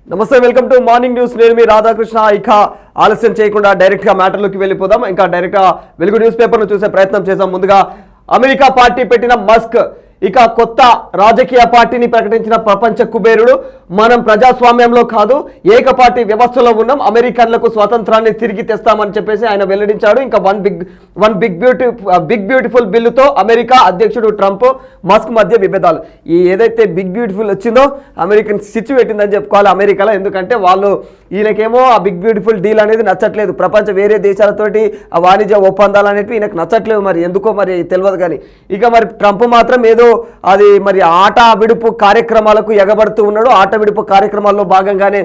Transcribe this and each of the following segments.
నమస్తే, welcome to morning news. నేను మీ రాధాకృష్ణ. ఇక ఆలస్యం చేయకుండా డైరెక్ట్ గా మ్యాటర్లోకి వెళ్ళిపోదాం. ఇంకా డైరెక్ట్ గా వెలుగు న్యూస్ పేపర్ ను చూసే ప్రయత్నం చేద్దాం. ముందుగా అమెరికా పార్టీ పెట్టిన మస్క్ ఇక కొత్త రాజకీయ పార్టీని ప్రకటించిన ప్రపంచ కుబేరుడు. మనం ప్రజాస్వామ్యంలో కాదు, ఏకపార్టీ వ్యవస్థలో ఉన్నాం, అమెరికన్లకు స్వాతంత్రాన్ని తిరిగి తెస్తామని చెప్పేసి ఆయన వెల్లడించాడు. ఇంకా బిగ్ బ్యూటిఫుల్ బిల్లుతో అమెరికా అధ్యక్షుడు ట్రంప్ మస్క్ మధ్య విభేదాలు. ఈ ఏదైతే బిగ్ బ్యూటిఫుల్ వచ్చిందో అమెరికన్ సిచ్చు పెట్టిందని చెప్పుకోవాలి అమెరికాలో. ఎందుకంటే వాళ్ళు ఈయనకేమో ఆ బిగ్ బ్యూటిఫుల్ డీల్ అనేది నచ్చట్లేదు. ప్రపంచ వేరే దేశాలతోటి ఆ వాణిజ్య ఒప్పందాలు అనేవి ఈయనకు నచ్చట్లేదు. మరి ఎందుకో మరి తెలియదు. కానీ ఇక మరి ట్రంప్ మాత్రం ఏదో అది మరి ఆట విడుపు కార్యక్రమాలకు ఎగబడుతూ ఉన్నాడు. ఆట విడుపు కార్యక్రమాల్లో భాగంగానే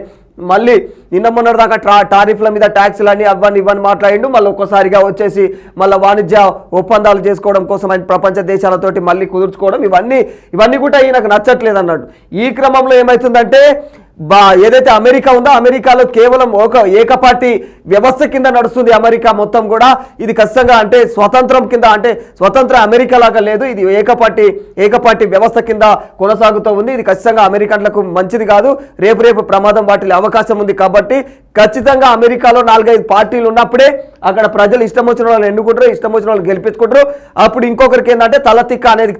మళ్ళీ నిన్న మొన్నటి దాకా టారిఫ్ల మీద ట్యాక్స్లని ఇవన్నీ మాట్లాడిండు. మళ్ళీ ఒక్కసారిగా వచ్చేసి మళ్ళీ వాణిజ్య ఒప్పందాలు చేసుకోవడం కోసం ఆయన ప్రపంచ దేశాలతోటి మళ్ళీ కుదుర్చుకోవడం ఇవన్నీ కూడా ఈయనకు నచ్చట్లేదు అన్నాడు. ఈ క్రమంలో ఏమవుతుందంటే ఏదైతే అమెరికా ఉందో అమెరికాలో కేవలం ఒక ఏకపార్టీ వ్యవస్థ కింద నడుస్తుంది అమెరికా మొత్తం కూడా. ఇది ఖచ్చితంగా అంటే స్వతంత్రం కింద, అంటే స్వతంత్ర అమెరికా లాగా లేదు. ఇది ఏకపార్టీ వ్యవస్థ కింద కొనసాగుతూ ఉంది. ఇది ఖచ్చితంగా అమెరికన్లకు మంచిది కాదు. రేపు ప్రమాదం వాటిల్లే అవకాశం ఉంది. కాబట్టి ఖచ్చితంగా అమెరికాలో 4-5 పార్టీలు ఉన్నప్పుడే అక్కడ ప్రజలు ఇష్టం వచ్చిన వాళ్ళు ఎన్నుకుంటారు, ఇష్టం వచ్చిన వాళ్ళు గెలిపించుకుంటారు. అప్పుడు ఇంకొకరికి ఏంటంటే తలతిక్క అనేది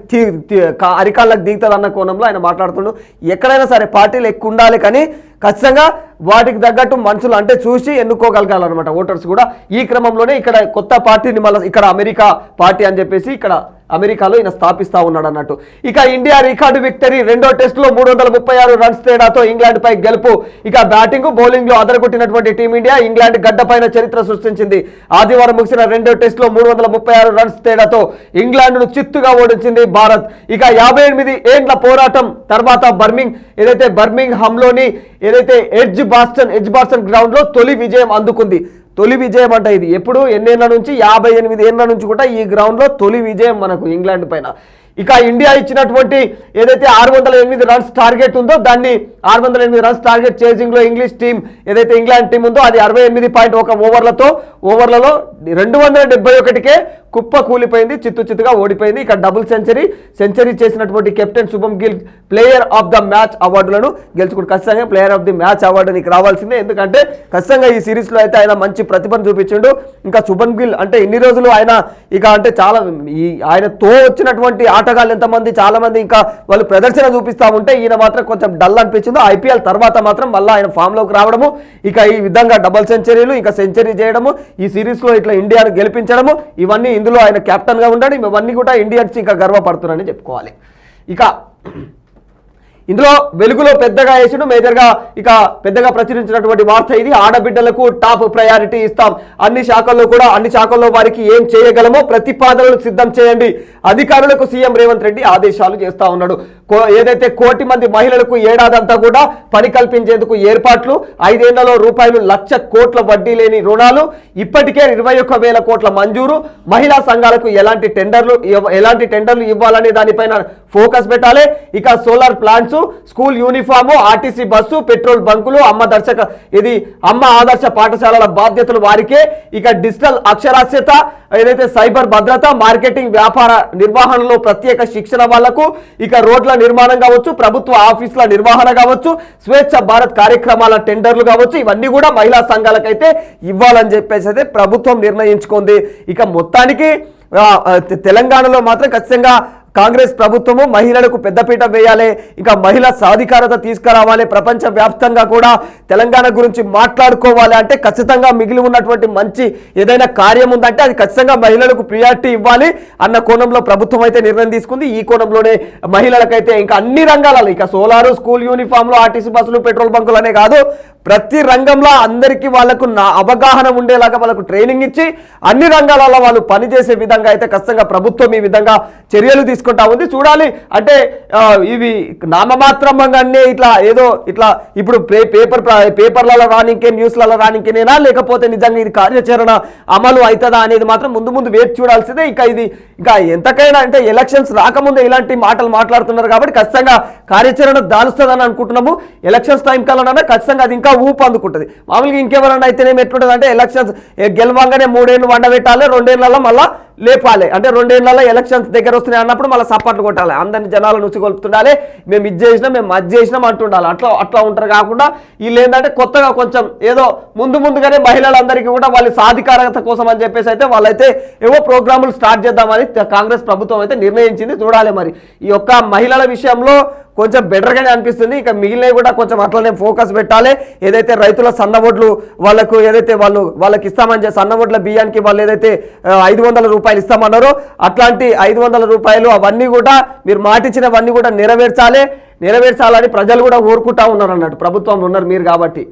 అరికాళ్ళకు దిగుతుంది అన్న కోణంలో ఆయన మాట్లాడుతుండు. ఎక్కడైనా సరే పార్టీలు ఎక్కువ ఉండాలి, కానీ ఖచ్చితంగా వాటికి తగ్గట్టు మనుషులు అంటే చూసి ఎన్నుకోగలగాలన్నమాట ఓటర్స్ కూడా. ఈ క్రమంలోనే ఇక్కడ కొత్త పార్టీని మళ్ళీ ఇక్కడ అమెరికా పార్టీ అని చెప్పేసి ఇక్కడ అమెరికాలో ఈయన స్థాపిస్తా ఉన్నాడు అన్నట్టు. ఇక ఇండియా రికార్డు విక్టరీ. రెండో టెస్టులో 336 రన్స్ తేడాతో ఇంగ్లాండ్ పై గెలుపు. ఇక బ్యాటింగ్ బౌలింగ్ లో అదరగొట్టినటువంటి టీమిండియా ఇంగ్లాండ్ గడ్డపైన చరిత్ర సృష్టించింది. ఆదివారం ముగిసిన రెండో టెస్టులో 336 రన్స్ తేడాతో ఇంగ్లాండ్ ను చిత్తుగా ఓడించింది భారత్. ఇక 58 ఏండ్ల పోరాటం తర్వాత బర్మింగ్ హమ్లోని ఎడ్జ్ బాస్టన్ గ్రౌండ్ లో తొలి విజయం అందుకుంది. తొలి విజయం అంటే ఇది ఎప్పుడు ఎన్నేళ్ల నుంచి 58 ఏళ్ల నుంచి కూడా ఈ గ్రౌండ్ లో తొలి విజయం మనకు ఇంగ్లాండ్ పైన. ఇక ఇండియా ఇచ్చినటువంటి 608 రన్స్ టార్గెట్ ఉందో దాన్ని 608 రన్స్ టార్గెట్ చేసింగ్ లో ఇంగ్లాండ్ టీం ఉందో అది 68.1 ఓవర్లలో 271కే కుప్ప కూలిపోయింది, చిత్తుగా ఓడిపోయింది. ఇక డబుల్ సెంచరీ చేసినటువంటి captain Shubham Gill player of the match అవార్డులను గెలుచుకుంటూ ఖచ్చితంగా player of the match award నీకు రావాల్సిందే. ఎందుకంటే ఖచ్చితంగా ఈ సిరీస్ లో అయితే ఆయన మంచి ప్రతిభను చూపించిండు. ఇంకా శుభమ్ గిల్ అంటే ఇన్ని రోజులు ఆయన ఇక అంటే చాలా ఆయనతో వచ్చినటువంటి ఆటగాళ్ళు ఎంతమంది చాలా మంది ఇంకా వాళ్ళు ప్రదర్శన చూపిస్తూ ఉంటే ఈయన మాత్రం కొంచెం డల్ అనిపించిందో. ఐపీఎల్ తర్వాత మాత్రం మళ్ళీ ఆయన ఫామ్ లోకి రావడము, ఇక ఈ విధంగా డబుల్ సెంచరీలు ఇంకా సెంచరీ చేయడము, ఈ సిరీస్ లో ఇట్లా ఇండియాను గెలిపించడము, ఇవన్నీ ఇందులో ఆయన కెప్టెన్ గా ఉన్నాడు. ఇవన్నీ కూడా ఇండియన్స్ ఇంకా గర్వపడుతున్నారని చెప్పుకోవాలి. ఇక ఇందులో వెలుగులో పెద్దగా వేసిన మేజర్గా ఇక పెద్దగా ప్రచురించినటువంటి వార్త ఇది. ఆడబిడ్డలకు టాప్ ప్రయారిటీ ఇస్తాం, అన్ని శాఖల్లో వారికి ఏం చేయగలమో ప్రతిపాదనలు సిద్ధం చేయండి, అధికారులకు సీఎం రేవంత్ రెడ్డి ఆదేశాలు చేస్తా ఉన్నాడు. ఏదైతే 1 కోటి మంది మహిళలకు ఏడాదంతా కూడా పని కల్పించేందుకు ఏర్పాట్లు, 5 ఏళ్లలో ₹1,00,000 కోట్ల వడ్డీ లేని రుణాలు, ఇప్పటికే 21,000 కోట్ల మంజూరు, మహిళా సంఘాలకు ఎలాంటి టెండర్లు ఇవ్వాలనే దానిపైన ఫోకస్ పెట్టాలి. ఇక solar plants, school uniform, RTC bus, petrol బంకులు, అమ్మ ఆదర్శ పాఠశాలల బాధ్యతలు వారికే. ఇక డిజిటల్ అక్షరాస్యత, సైబర్ భద్రత, మార్కెటింగ్, వ్యాపార నిర్వహణలో ప్రత్యేక శిక్షణ వాళ్లకు, ఇక రోడ్ల నిర్మాణం కావచ్చు, ప్రభుత్వ ఆఫీసుల నిర్వహణ కావచ్చు, స్వేచ్ఛ భారత్ కార్యక్రమాల టెండర్లు కావచ్చు, ఇవన్నీ కూడా మహిళా సంఘాలకైతే ఇవ్వాలని చెప్పేసి అయితే ప్రభుత్వం నిర్ణయించుకుంది. ఇక మొత్తానికి తెలంగాణలో మాత్రం ఖచ్చితంగా కాంగ్రెస్ ప్రభుత్వము మహిళలకు పెద్దపీట వేయాలి, ఇంకా మహిళా సాధికారత తీసుకురావాలి, ప్రపంచ వ్యాప్తంగా కూడా తెలంగాణ గురించి మాట్లాడుకోవాలి. అంటే ఖచ్చితంగా మిగిలి ఉన్నటువంటి మంచి ఏదైనా కార్యం ఉందంటే అది ఖచ్చితంగా మహిళలకు ప్రియారిటీ ఇవ్వాలి అన్న కోణంలో ప్రభుత్వం అయితే నిర్ణయం తీసుకుంది. ఈ కోణంలోనే మహిళలకైతే ఇంకా అన్ని రంగాలలో ఇక సోలారు, స్కూల్ యూనిఫామ్లు, ఆర్టీసీ బస్సులు, పెట్రోల్ బంకులు అనే కాదు ప్రతి రంగంలో అందరికీ వాళ్లకు అవగాహన ఉండేలాగా వాళ్ళకు ట్రైనింగ్ ఇచ్చి అన్ని రంగాలలో వాళ్ళు పనిచేసే విధంగా అయితే ఖచ్చితంగా ప్రభుత్వం ఈ విధంగా చర్యలు తీసుకుంటా ఉంది. చూడాలి అంటే ఇవి నామమాత్రంగానే ఇట్లా ఇప్పుడు పేపర్లలో రానికే, న్యూస్లలో రానికేనేనా లేకపోతే నిజంగా ఇది కార్యాచరణ అమలు అవుతుందా అనేది మాత్రం ముందు వేచి చూడాల్సిందే. ఇది ఇంకా ఎంతకైనా అంటే ఎలక్షన్స్ రాకముందే ఇలాంటి మాటలు మాట్లాడుతున్నారు కాబట్టి ఖచ్చితంగా కార్యాచరణ దాలుస్తుందని అనుకుంటున్నాము. ఎలక్షన్స్ టైం కల్లా ఖచ్చితంగా అది ఇంకా ఊపు అందుకుంటుంది. మామూలుగా ఇంకెవరన్నా అయితేనేమి ఎట్లుంటుంది అంటే ఎలక్షన్స్ గెలవంగానే 3 ఏళ్ళు వండబెట్టాలి, 2 ఏళ్లలో మళ్ళీ లేపాలి. అంటే 2 ఏళ్లలో ఎలక్షన్స్ దగ్గర వస్తున్నాయి అన్నప్పుడు మళ్ళీ సపోర్ట్లు కొట్టాలి, అందరిని జనాల నుంచి కొలుపుతుండాలి, మేము ఇది చేసినాం మేము అది చేసినాం అంటుండాలి. అట్లా ఉంటారు కాకుండా వీళ్ళు ఏంటంటే కొత్తగా కొంచెం ఏదో ముందుగానే మహిళలందరికీ కూడా వాళ్ళ సాధికారత కోసం అని చెప్పేసి అయితే వాళ్ళైతే ఏవో ప్రోగ్రాములు స్టార్ట్ చేద్దామని కాంగ్రెస్ ప్రభుత్వం అయితే నిర్ణయించింది. చూడాలి మరి ఈ యొక్క మహిళల విషయంలో కొంచెం బెటర్గానే అనిపిస్తుంది. ఇక మిగిలినవి కూడా కొంచెం అట్లనే ఫోకస్ పెట్టాలి. ఏదైతే రైతుల సన్నవడ్లు వాళ్ళకు ఏదైతే వాళ్ళకి ఇస్తామని సన్నవడ్ల బియ్యానికి వాళ్ళు ఏదైతే 500 రూపాయలు ఇస్తామన్నారో అట్లాంటి 500 రూపాయలు అవన్నీ కూడా మీరు మాటిచ్చినవన్నీ కూడా నెరవేర్చాలని ప్రజలు కూడా కోరుకుంటా ఉన్నారు అన్నట్టు. ప్రభుత్వంలో ఉన్నారు మీరు కాబట్టి.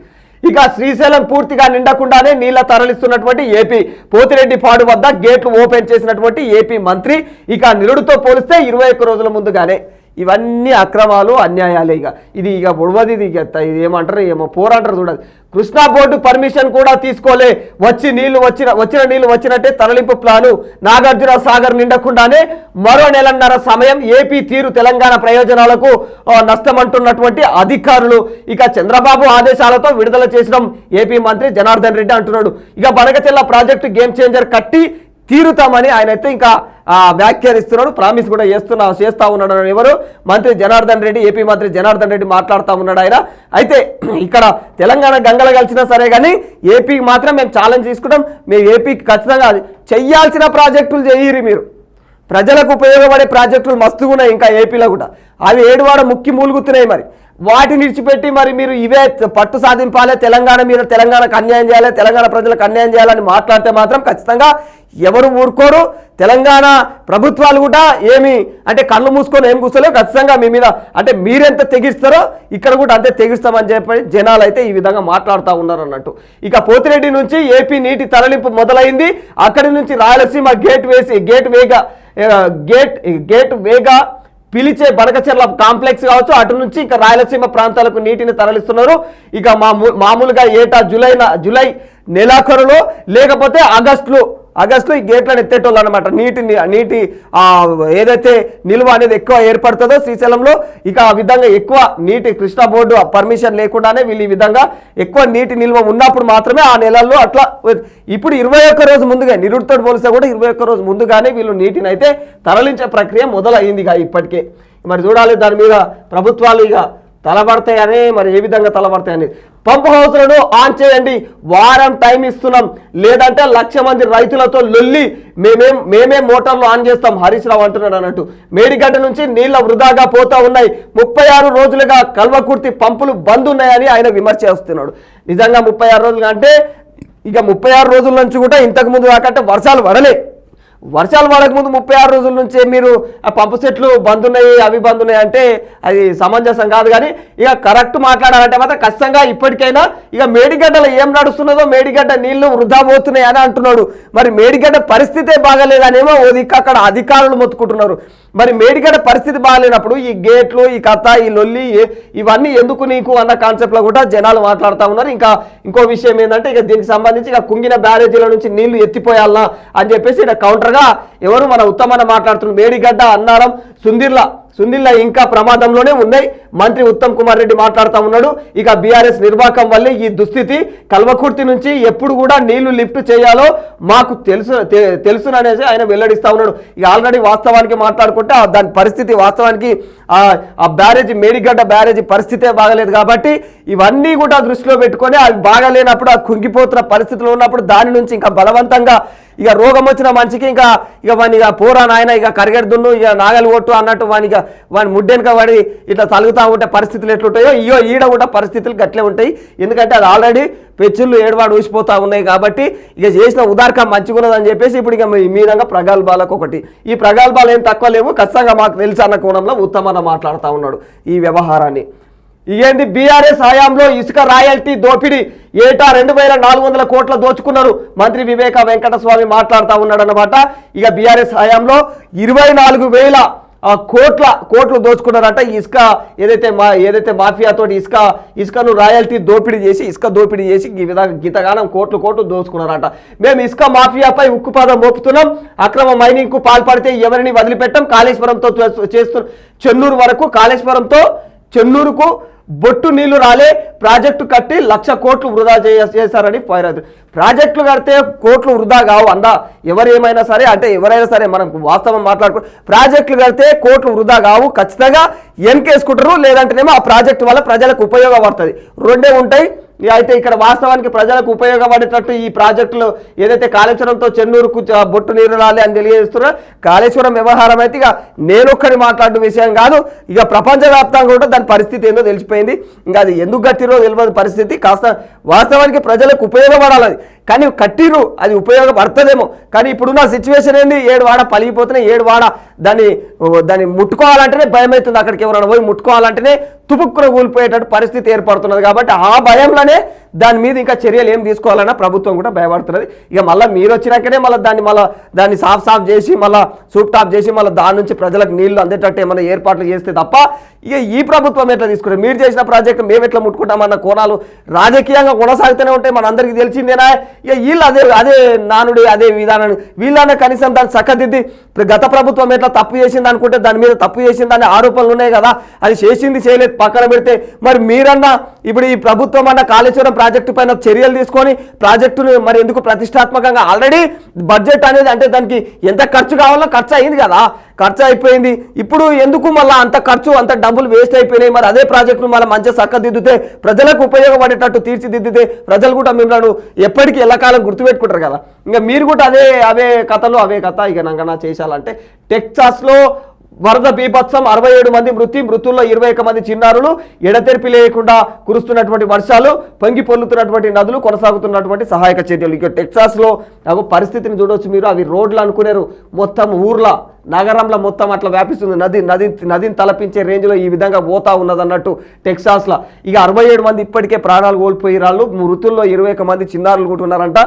ఇక శ్రీశైలం పూర్తిగా నిండకుండానే నీళ్ల తరలిస్తున్నటువంటి ఏపీ పోతిరెడ్డి పాడు వద్ద గేట్లు ఓపెన్ చేసినటువంటి ఏపీ మంత్రి ఇక నిరుడుతో పోలిస్తే 21 రోజుల ముందుగానే ఇవన్నీ అక్రమాలు అన్యాయాలే. ఇది పొడవది, ఇది ఏమంటారు ఏమో పోరాంటారు చూడాలి. కృష్ణా బోర్డు పర్మిషన్ కూడా తీసుకోలే, వచ్చిన నీళ్లు వచ్చినట్టే తరలింపు ప్లాను. నాగార్జున సాగర్ నిండకుండానే మరో నెలన్నర సమయం, ఏపీ తీరు తెలంగాణ ప్రయోజనాలకు నష్టమంటున్నటువంటి అధికారులు. ఇక చంద్రబాబు ఆదేశాలతో విడుదల చేసిన ఏపీ మంత్రి జనార్దన్ రెడ్డి అంటున్నాడు ఇక బనకచెల్ల ప్రాజెక్టు గేమ్ చేంజర్ కట్టి తీరుతామని ఆయన అయితే ఇంకా వ్యాఖ్యానిస్తున్నాడు, ప్రామిస్ కూడా చేస్తా ఉన్నాడు. ఎవరు మంత్రి జనార్దన్ రెడ్డి, ఏపీ మంత్రి జనార్దన్ రెడ్డి మాట్లాడుతూ ఉన్నాడు ఆయన. అయితే ఇక్కడ తెలంగాణ గంగలు కలిసినా సరే కానీ ఏపీకి మాత్రం మేము ఛాలెంజ్ తీసుకుంటాం, మేము ఏపీకి ఖచ్చితంగా చెయ్యాల్సిన ప్రాజెక్టులు చేయరు, మీరు ప్రజలకు ఉపయోగపడే ప్రాజెక్టులు మస్తుగా ఉన్నాయి ఇంకా ఏపీలో కూడా, అవి ఏడువాడ ముక్కి మూలుగుతున్నాయి. మరి వాటిని విడిచిపెట్టి మరి మీరు ఇవే పట్టు సాధింపాలి, తెలంగాణ మీద తెలంగాణకు అన్యాయం చేయాలి, తెలంగాణ ప్రజలకు అన్యాయం చేయాలని మాట్లాడితే మాత్రం ఖచ్చితంగా ఎవరు ఊరుకోరు. తెలంగాణ ప్రభుత్వాలు కూడా ఏమి అంటే కళ్ళు మూసుకొని ఏం కూర్చోలేవు, ఖచ్చితంగా మీ మీద అంటే మీరెంత తెగిస్తారో ఇక్కడ కూడా అంతే తెగిస్తామని చెప్పి జనాలు అయితే ఈ విధంగా మాట్లాడుతూ ఉన్నారు అన్నట్టు. ఇక పోతిరెడ్డి నుంచి ఏపీ నీటి తరలింపు మొదలైంది, అక్కడి నుంచి రాయలసీమ గేట్ వేగా పిలిచే బనకచెర్ల కాంప్లెక్స్ కావచ్చు, అటు నుంచి ఇంకా రాయలసీమ ప్రాంతాలకు నీటిని తరలిస్తున్నారు. ఇక మామూలుగా ఏటా జూలై నెలాఖరులో లేకపోతే ఆగస్టులో ఈ గేట్లను ఎత్తేటోళ్ళు అనమాట. నీటి ఏదైతే నిల్వ అనేది ఎక్కువ ఏర్పడుతుందో శ్రీశైలంలో, ఇక ఆ విధంగా ఎక్కువ నీటి కృష్ణా బోర్డు పర్మిషన్ లేకుండానే వీళ్ళు ఈ విధంగా ఎక్కువ నీటి నిల్వ ఉన్నప్పుడు మాత్రమే ఆ నెలల్లో అట్లా. ఇప్పుడు 21 రోజు ముందుగా నిరుడితో పోలిస్తే కూడా 21 రోజు ముందుగానే వీళ్ళు నీటిని అయితే తరలించే ప్రక్రియ మొదలైంది ఇప్పటికే. మరి చూడాలి దాని మీద ప్రభుత్వాలు ఇక తలబడతాయని, మరి ఏ విధంగా తలబడతాయని. పంప్ హౌస్లను ఆన్ చేయండి, వారం టైం ఇస్తున్నాం, లేదంటే 1,00,000 మంది రైతులతో లొల్లి, మేమే మోటార్లు ఆన్ చేస్తాం హరీష్ రావు అంటున్నాడు అన్నట్టు. మేడిగడ్డ నుంచి నీళ్ల వృధాగా పోతా ఉన్నాయి, 36 రోజులుగా కల్వకుర్తి పంపులు బంద్ ఉన్నాయని ఆయన విమర్శ చేస్తున్నాడు. నిజంగా 36 రోజులుగా అంటే ఇక 36 రోజుల నుంచి కూడా ఇంతకు ముందు కాకంటే వర్షాలు పడకముందు 36 రోజుల నుంచే మీరు ఆ పంపు సెట్లు బంద్ ఉన్నాయి అవి బంద్ ఉన్నాయి అంటే అది సమంజసం కాదు. కానీ ఇక కరెక్ట్ మాట్లాడాలంటే మాత్రం ఖచ్చితంగా ఇప్పటికైనా ఇక మేడిగడ్డలో ఏం నడుస్తున్నదో, మేడిగడ్డ నీళ్లు వృధా పోతున్నాయి అని అంటున్నాడు. మరి మేడిగడ్డ పరిస్థితే బాగాలేదనేమో అక్కడ అధికారులు మొత్తుకుంటున్నారు. మరి మేడిగడ్డ పరిస్థితి బాగాలేనప్పుడు ఈ గేట్లు ఈ కథ ఈ లొల్లి ఇవన్నీ ఎందుకు నీకు అన్న కాన్సెప్ట్లో కూడా జనాలు మాట్లాడుతూ ఉన్నారు. ఇంకో విషయం ఏంటంటే ఇక దీనికి సంబంధించి ఇక కుంగిన బ్యారేజీల నుంచి నీళ్లు ఎత్తిపోయాలనా అని చెప్పేసి ఇక్కడ కౌంటర్గా ఎవరు మన ఉత్తమన్న మాట్లాడుతున్నారు. మేడిగడ్డ, అన్నారం, సుందిల్ల ఇంకా ప్రమాదంలోనే ఉన్నాయి. మంత్రి ఉత్తమ్ కుమార్ రెడ్డి మాట్లాడుతూ ఉన్నాడు. ఇక బీఆర్ఎస్ నిర్వాహకం వల్లే ఈ దుస్థితి, కల్వకుర్తి నుంచి ఎప్పుడు కూడా నీళ్లు లిఫ్ట్ చేయాలో మాకు తెలుసుననేసి ఆయన వెల్లడిస్తూ ఉన్నాడు. ఇక ఆల్రెడీ వాస్తవానికి మాట్లాడుకుంటే దాని పరిస్థితి వాస్తవానికి ఆ బ్యారేజీ మేడిగడ్డ బ్యారేజీ పరిస్థితే బాగలేదు కాబట్టి ఇవన్నీ కూడా దృష్టిలో పెట్టుకొని అవి బాగాలేనప్పుడు ఆ కుంగిపోతున్న పరిస్థితులు ఉన్నప్పుడు దాని నుంచి ఇంకా బలవంతంగా ఇక రోగం వచ్చిన మనిషికి వాని పోరా నాయన ఇక కరిగెడుదున్ను ఇక నాగలి కొట్టు అన్నట్టు వాని ముడ్డెనక వాడి ఇట్లా తలుగుతూ ఉంటే పరిస్థితులు ఎట్లుంటాయో ఈడ కూడా పరిస్థితులు గట్లే ఉంటాయి. ఎందుకంటే అది ఆల్రెడీ పెచ్చుళ్ళు ఏడువాడు ఊసిపోతూ ఉన్నాయి కాబట్టి ఇక చేసిన ఉదార్కం మంచిగున్నదని చెప్పేసి ఇప్పుడు ఇక ఈ విధంగా ప్రగల్భాలకు ఒకటి. ఈ ప్రగల్భాలు ఏం తక్కువ లేవు, ఖచ్చితంగా మాకు తెలుసు అన్న కోణంలో ఉత్తమన్న మాట్లాడుతూ ఉన్నాడు ఈ వ్యవహారాన్ని. ఇదేంటి బీఆర్ఎస్ హయాంలో ఇసుక రాయల్టీ దోపిడీ, ఏటా 2,400 కోట్ల దోచుకున్నారు. మంత్రి వివేక వెంకటస్వామి మాట్లాడుతూ ఉన్నాడు అన్నమాట. ఇక బీఆర్ఎస్ హయాంలో 24,000 కోట్లు దోచుకున్నారంట. ఇసుక ఏదైతే మాఫియాతోటి ఇసుకను రాయల్టీ దోపిడీ చేసి ఈ విధంగా గీతగానం కోట్లు దోచుకున్నారంట. మేము ఇసుక మాఫియాపై ఉక్కుపాదం మోపుతున్నాం, అక్రమ మైనింగ్ కు పాల్పడితే ఎవరిని వదిలిపెట్టాం, కాళేశ్వరంతో చెన్నూరు వరకు కాళేశ్వరంతో చెన్నూరుకు బొట్టు నీళ్లు రాలే, ప్రాజెక్టు కట్టి 1,00,000 కోట్లు వృధా చేశారని ఫైర్ అవుతుంది. ప్రాజెక్టులు కడితే కోట్లు వృధా కావు అందా ఎవరేమైనా సరే, అంటే ఎవరైనా సరే మనం వాస్తవం మాట్లాడుకో, ప్రాజెక్టులు కడితే కోట్లు వృధా కావు, ఖచ్చితంగా వెనకేసుకుంటారు, లేదంటేనేమో ఆ ప్రాజెక్టు వల్ల ప్రజలకు ఉపయోగపడుతుంది, రెండే ఉంటాయి. అయితే ఇక్కడ వాస్తవానికి ప్రజలకు ఉపయోగపడేటట్టు ఈ ప్రాజెక్టులు ఏదైతే కాళేశ్వరంతో చెన్నూరుకు బొట్టు నీరు రాలే అని తెలియజేస్తున్నారో, కాళేశ్వరం వ్యవహారం అయితే ఇక నేనొక్కడి మాట్లాడిన విషయం కాదు, ఇక ప్రపంచవ్యాప్తంగా కూడా దాని పరిస్థితి ఏందో తెలిసిపోయింది. ఇంకా అది ఎందుకు కట్టిరో తెలియదు పరిస్థితి, కాస్త వాస్తవానికి ప్రజలకు ఉపయోగపడాలి అది, కానీ కట్టిరు అది ఉపయోగపడుతుందేమో. కానీ ఇప్పుడున్న సిచ్యువేషన్ ఏంది, 7 వాడ పలిగిపోతున్నాయి, 7 వాడ దాన్ని ముట్టుకోవాలంటేనే భయం అవుతుంది, అక్కడికి ఎవరైనా పోయి ముట్టుకోవాలంటేనే తుపుక్కున కూలిపోయేటట్టు పరిస్థితి ఏర్పడుతున్నది. కాబట్టి ఆ భయంలోనే దాని మీద ఇంకా చర్యలు ఏం తీసుకోవాలన్నా ప్రభుత్వం కూడా భయపడుతున్నది. ఇక మళ్ళీ మీరు వచ్చినాకనే దాన్ని సాఫ్ చేసి మళ్ళీ సూప్ టాప్ చేసి మళ్ళీ దాని నుంచి ప్రజలకు నీళ్లు అందేటట్టు ఏమైనా ఏర్పాట్లు చేస్తే తప్ప ఇక ఈ ప్రభుత్వం ఎట్లా తీసుకుంటారు, మీరు చేసిన ప్రాజెక్టు మేము ఎట్లా ముట్టుకుంటామన్న కోణాలు రాజకీయంగా కొనసాగుతూనే ఉంటాయి, మన అందరికీ తెలిసిందేనా. ఇక వీళ్ళు అదే నానుడి అదే విధానాన్ని వీళ్ళనే కనీసం దాన్ని చక్కదిద్ది, గత ప్రభుత్వం ఎట్లా తప్పు చేసింది అనుకుంటే దాని మీద తప్పు చేసిందని ఆరోపణలు ఉన్నాయి కదా, అది చేసింది చేయలేదు పక్కన పెడితే, మరి మీరన్నా ఇప్పుడు ఈ ప్రభుత్వం అన్న కాళేశ్వరం ప్రాజెక్టు పైన చర్యలు తీసుకొని ప్రాజెక్టును మరి ఎందుకు ప్రతిష్టాత్మకంగా ఆల్రెడీ బడ్జెట్ అనేది అంటే దానికి ఎంత ఖర్చు కావాలో ఖర్చు అయింది కదా, ఖర్చు అయిపోయింది, ఇప్పుడు ఎందుకు మళ్ళీ అంత ఖర్చు అంత డబ్బులు వేస్ట్ అయిపోయినాయి. మరి అదే ప్రాజెక్టును మళ్ళీ మంచిగా చక్కదిద్దితే ప్రజలకు ఉపయోగపడేటట్టు తీర్చిదిద్దితే ప్రజలు కూడా మిమ్మల్ని ఎప్పటికీ ఎల్లకాలం గుర్తుపెట్టుకుంటారు కదా. ఇంకా మీరు కూడా అవే కథలు అవే కథ ఇక నంగనా చేశాలంటే. టెక్సాస్లో వరద బీభత్సం, 67 మంది మృతుల్లో 21 మంది చిన్నారులు, ఎడతెరిపి లేకుండా కురుస్తున్నటువంటి వర్షాలు, పొంగి పొల్లుతున్నటువంటి నదులు, కొనసాగుతున్నటువంటి సహాయక చర్యలు. ఇక టెక్సాస్లో పరిస్థితిని చూడవచ్చు మీరు, అవి రోడ్లు అనుకునేరు మొత్తం ఊర్ల నగరంలో మొత్తం అట్లా వ్యాపిస్తుంది, నదిని తలపించే రేంజ్లో ఈ విధంగా పోతా ఉన్నదన్నట్టు టెక్సాస్లో. ఇక 67 మంది ఇప్పటికే ప్రాణాలు కోల్పోయి రాళ్ళు, మృతుల్లో 21 మంది చిన్నారులు కూడా ఉన్నారంట.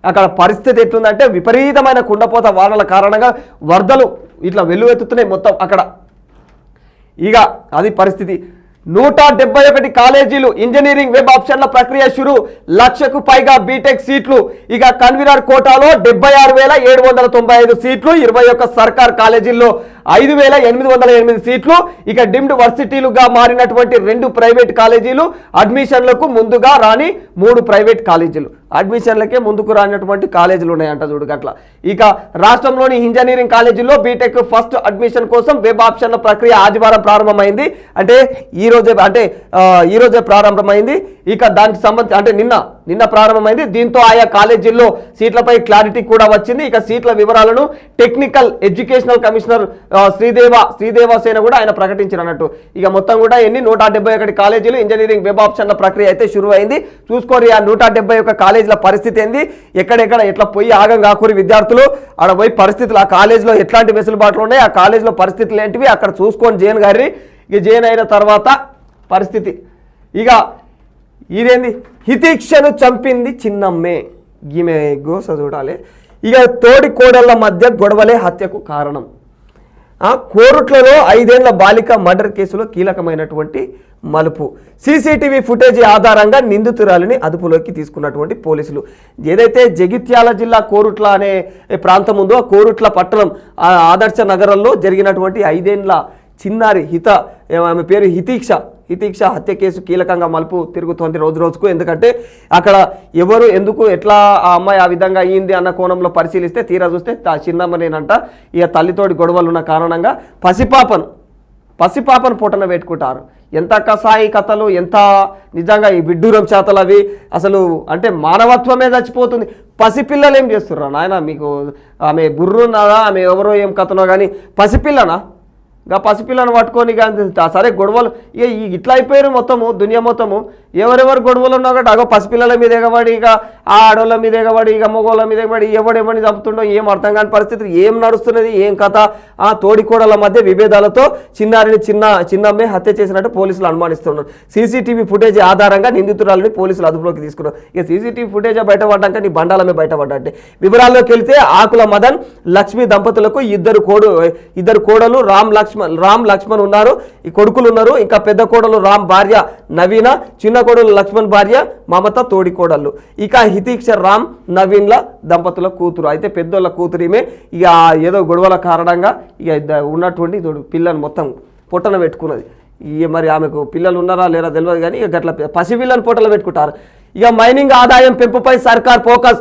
అక్కడ పరిస్థితి ఎట్లుందంటే విపరీతమైన కుండపోత వానల కారణంగా వరదలు ఇట్లా వెల్లువెత్తుతున్నాయి మొత్తం అక్కడ. ఇక అది పరిస్థితి. 171 కాలేజీలు ఇంజనీరింగ్ వెబ్ ఆప్షన్ల ప్రక్రియ షురు, 1,00,000కు పైగా బీటెక్ సీట్లు. ఇక కన్వీనర్ కోటాలో 76,795 సీట్లు, 21 సర్కార్ కాలేజీల్లో 5,808 సీట్లు. ఇక డిమ్డ్ వర్సిటీలుగా మారినటువంటి 2 ప్రైవేట్ కాలేజీలు, అడ్మిషన్లకు ముందుగా రాని 3 ప్రైవేట్ కాలేజీలు, అడ్మిషన్లకే ముందుకు రానటువంటి కాలేజీలు ఉన్నాయంట చూడు అట్లా. ఇక రాష్ట్రంలోని ఇంజనీరింగ్ కాలేజీల్లో బీటెక్ ఫస్ట్ అడ్మిషన్ కోసం వెబ్ ఆప్షన్ల ప్రక్రియ ఆదివారం ప్రారంభమైంది, అంటే ఈ రోజే ప్రారంభమైంది. ఇక దానికి సంబంధించి అంటే నిన్న ప్రారంభమైంది. దీంతో ఆయా కాలేజీల్లో సీట్లపై క్లారిటీ కూడా వచ్చింది. ఇక సీట్ల వివరాలను టెక్నికల్ ఎడ్యుకేషనల్ కమిషనర్ శ్రీదేవసేన కూడా ఆయన ప్రకటించారన్నట్టు. ఇక మొత్తం కూడా 171 కాలేజీలు ఇంజనీరింగ్ వెబ్ ఆప్షన్ల ప్రక్రియ అయితే షురు అయింది. చూసుకోరి ఆ 171 కాలేజీల పరిస్థితి ఏంది, ఎక్కడెక్కడ ఎట్లా పోయి ఆగం కాకూరి విద్యార్థులు ఆడ పోయి పరిస్థితులు, ఆ కాలేజీలో ఎట్లాంటి వెసులుబాట్లు ఉన్నాయి, ఆ కాలేజీలో పరిస్థితులు ఏంటివి అక్కడ చూసుకొని జైన్ గారి. ఇక జైన్ అయిన తర్వాత పరిస్థితి ఇక ఇదేంది, హితీక్షను చంపింది చిన్నమ్మే, ఈమె గోస చూడాలి. ఇక తోడి కోడళ్ల మధ్య గొడవలే హత్యకు కారణం. కోరుట్లలో 5 ఏళ్ల బాలిక మర్డర్ కేసులో కీలకమైనటువంటి మలుపు. సీసీటీవీ ఫుటేజీ ఆధారంగా నిందితురాలిని అదుపులోకి తీసుకున్నటువంటి పోలీసులు. ఏదైతే జగిత్యాల జిల్లా కోరుట్ల అనే ప్రాంతం ఉందో, ఆ కోరుట్ల పట్టణం ఆదర్శ నగరంలో జరిగినటువంటి 5 ఏళ్ల చిన్నారి ఆమె పేరు హితీక్ష హత్య కేసు కీలకంగా మలుపు తిరుగుతోంది రోజు రోజుకు. ఎందుకంటే అక్కడ ఎవరు ఎందుకు ఎట్లా ఆ అమ్మాయి ఆ విధంగా అయ్యింది అన్న కోణంలో పరిశీలిస్తే తీరా చూస్తే చిన్నమ్మనేనంట. ఇక తల్లితోటి గొడవలు ఉన్న కారణంగా పసిపాపను పొట్టన పెట్టుకుంటారు. ఎంత కసాయి కథలు, ఎంత నిజంగా ఈ విడ్డూరం చేతలు అవి, అసలు అంటే మానవత్వమే చచ్చిపోతుంది. పసిపిల్లలు ఏం చేస్తుర్రా నాయన, మీకు ఆమె బుర్రున్నదా, ఆమె ఎవరో ఏం కథనో కానీ పసిపిల్లనా, ఇంకా పసిపిల్లను పట్టుకొని సరే గొడవలు ఇక ఇట్లా అయిపోయారు మొత్తము దునియా మొత్తము. ఎవరెవరు గొడవలు ఉన్నా కూడా అగో పసిపిల్లల మీద ఎగబడి, ఇక ఆ ఆడోళ్ళ మీద ఎగబడి, ఇక మగోళ్ళ మీద ఎగబడి, ఎవడెవరిని చంపుతుండో ఏం అర్థం కాని పరిస్థితి, ఏం నడుస్తున్నది ఏం కథ. ఆ తోడికోడల మధ్య విభేదాలతో చిన్నమ్మే హత్య చేసినట్టు పోలీసులు అనుమానిస్తున్నారు. సీసీటీవీ ఫుటేజ్ ఆధారంగా నిందితురాలని పోలీసులు అదుపులోకి తీసుకున్నారు. ఇక సీసీటీవీ ఫుటేజ్ బయటపడ్డాక నీ బండాలమే బయటపడ్డాంటే. వివరాల్లోకి వెళ్తే ఆకుల మదన్ లక్ష్మి దంపతులకు ఇద్దరు కోడలు రామ్ లక్ష్మణ్ ఉన్నారు, ఈ కొడుకులు ఉన్నారు. ఇంకా పెద్ద కోడలు రామ్ భార్య నవీన, చిన్న కోడలు లక్ష్మణ్ భార్య మమత తోడి కోడళ్ళు. ఇక హితీక్ష రామ్ నవీన్ల దంపతుల కూతురు, అయితే పెద్దోళ్ళ కూతురు ఈమె. ఇక ఏదో గొడవల కారణంగా ఇక ఉన్నటువంటి పిల్లని మొత్తం పొట్టన పెట్టుకున్నది. మరి ఆమెకు పిల్లలు ఉన్నారా లేరా తెలియదు కానీ ఇక గట్ల పసిపిల్లని ఫోటోలు పెట్టుకుంటారు. ఇక మైనింగ్ ఆదాయం పెంపుపై సర్కార్ ఫోకస్,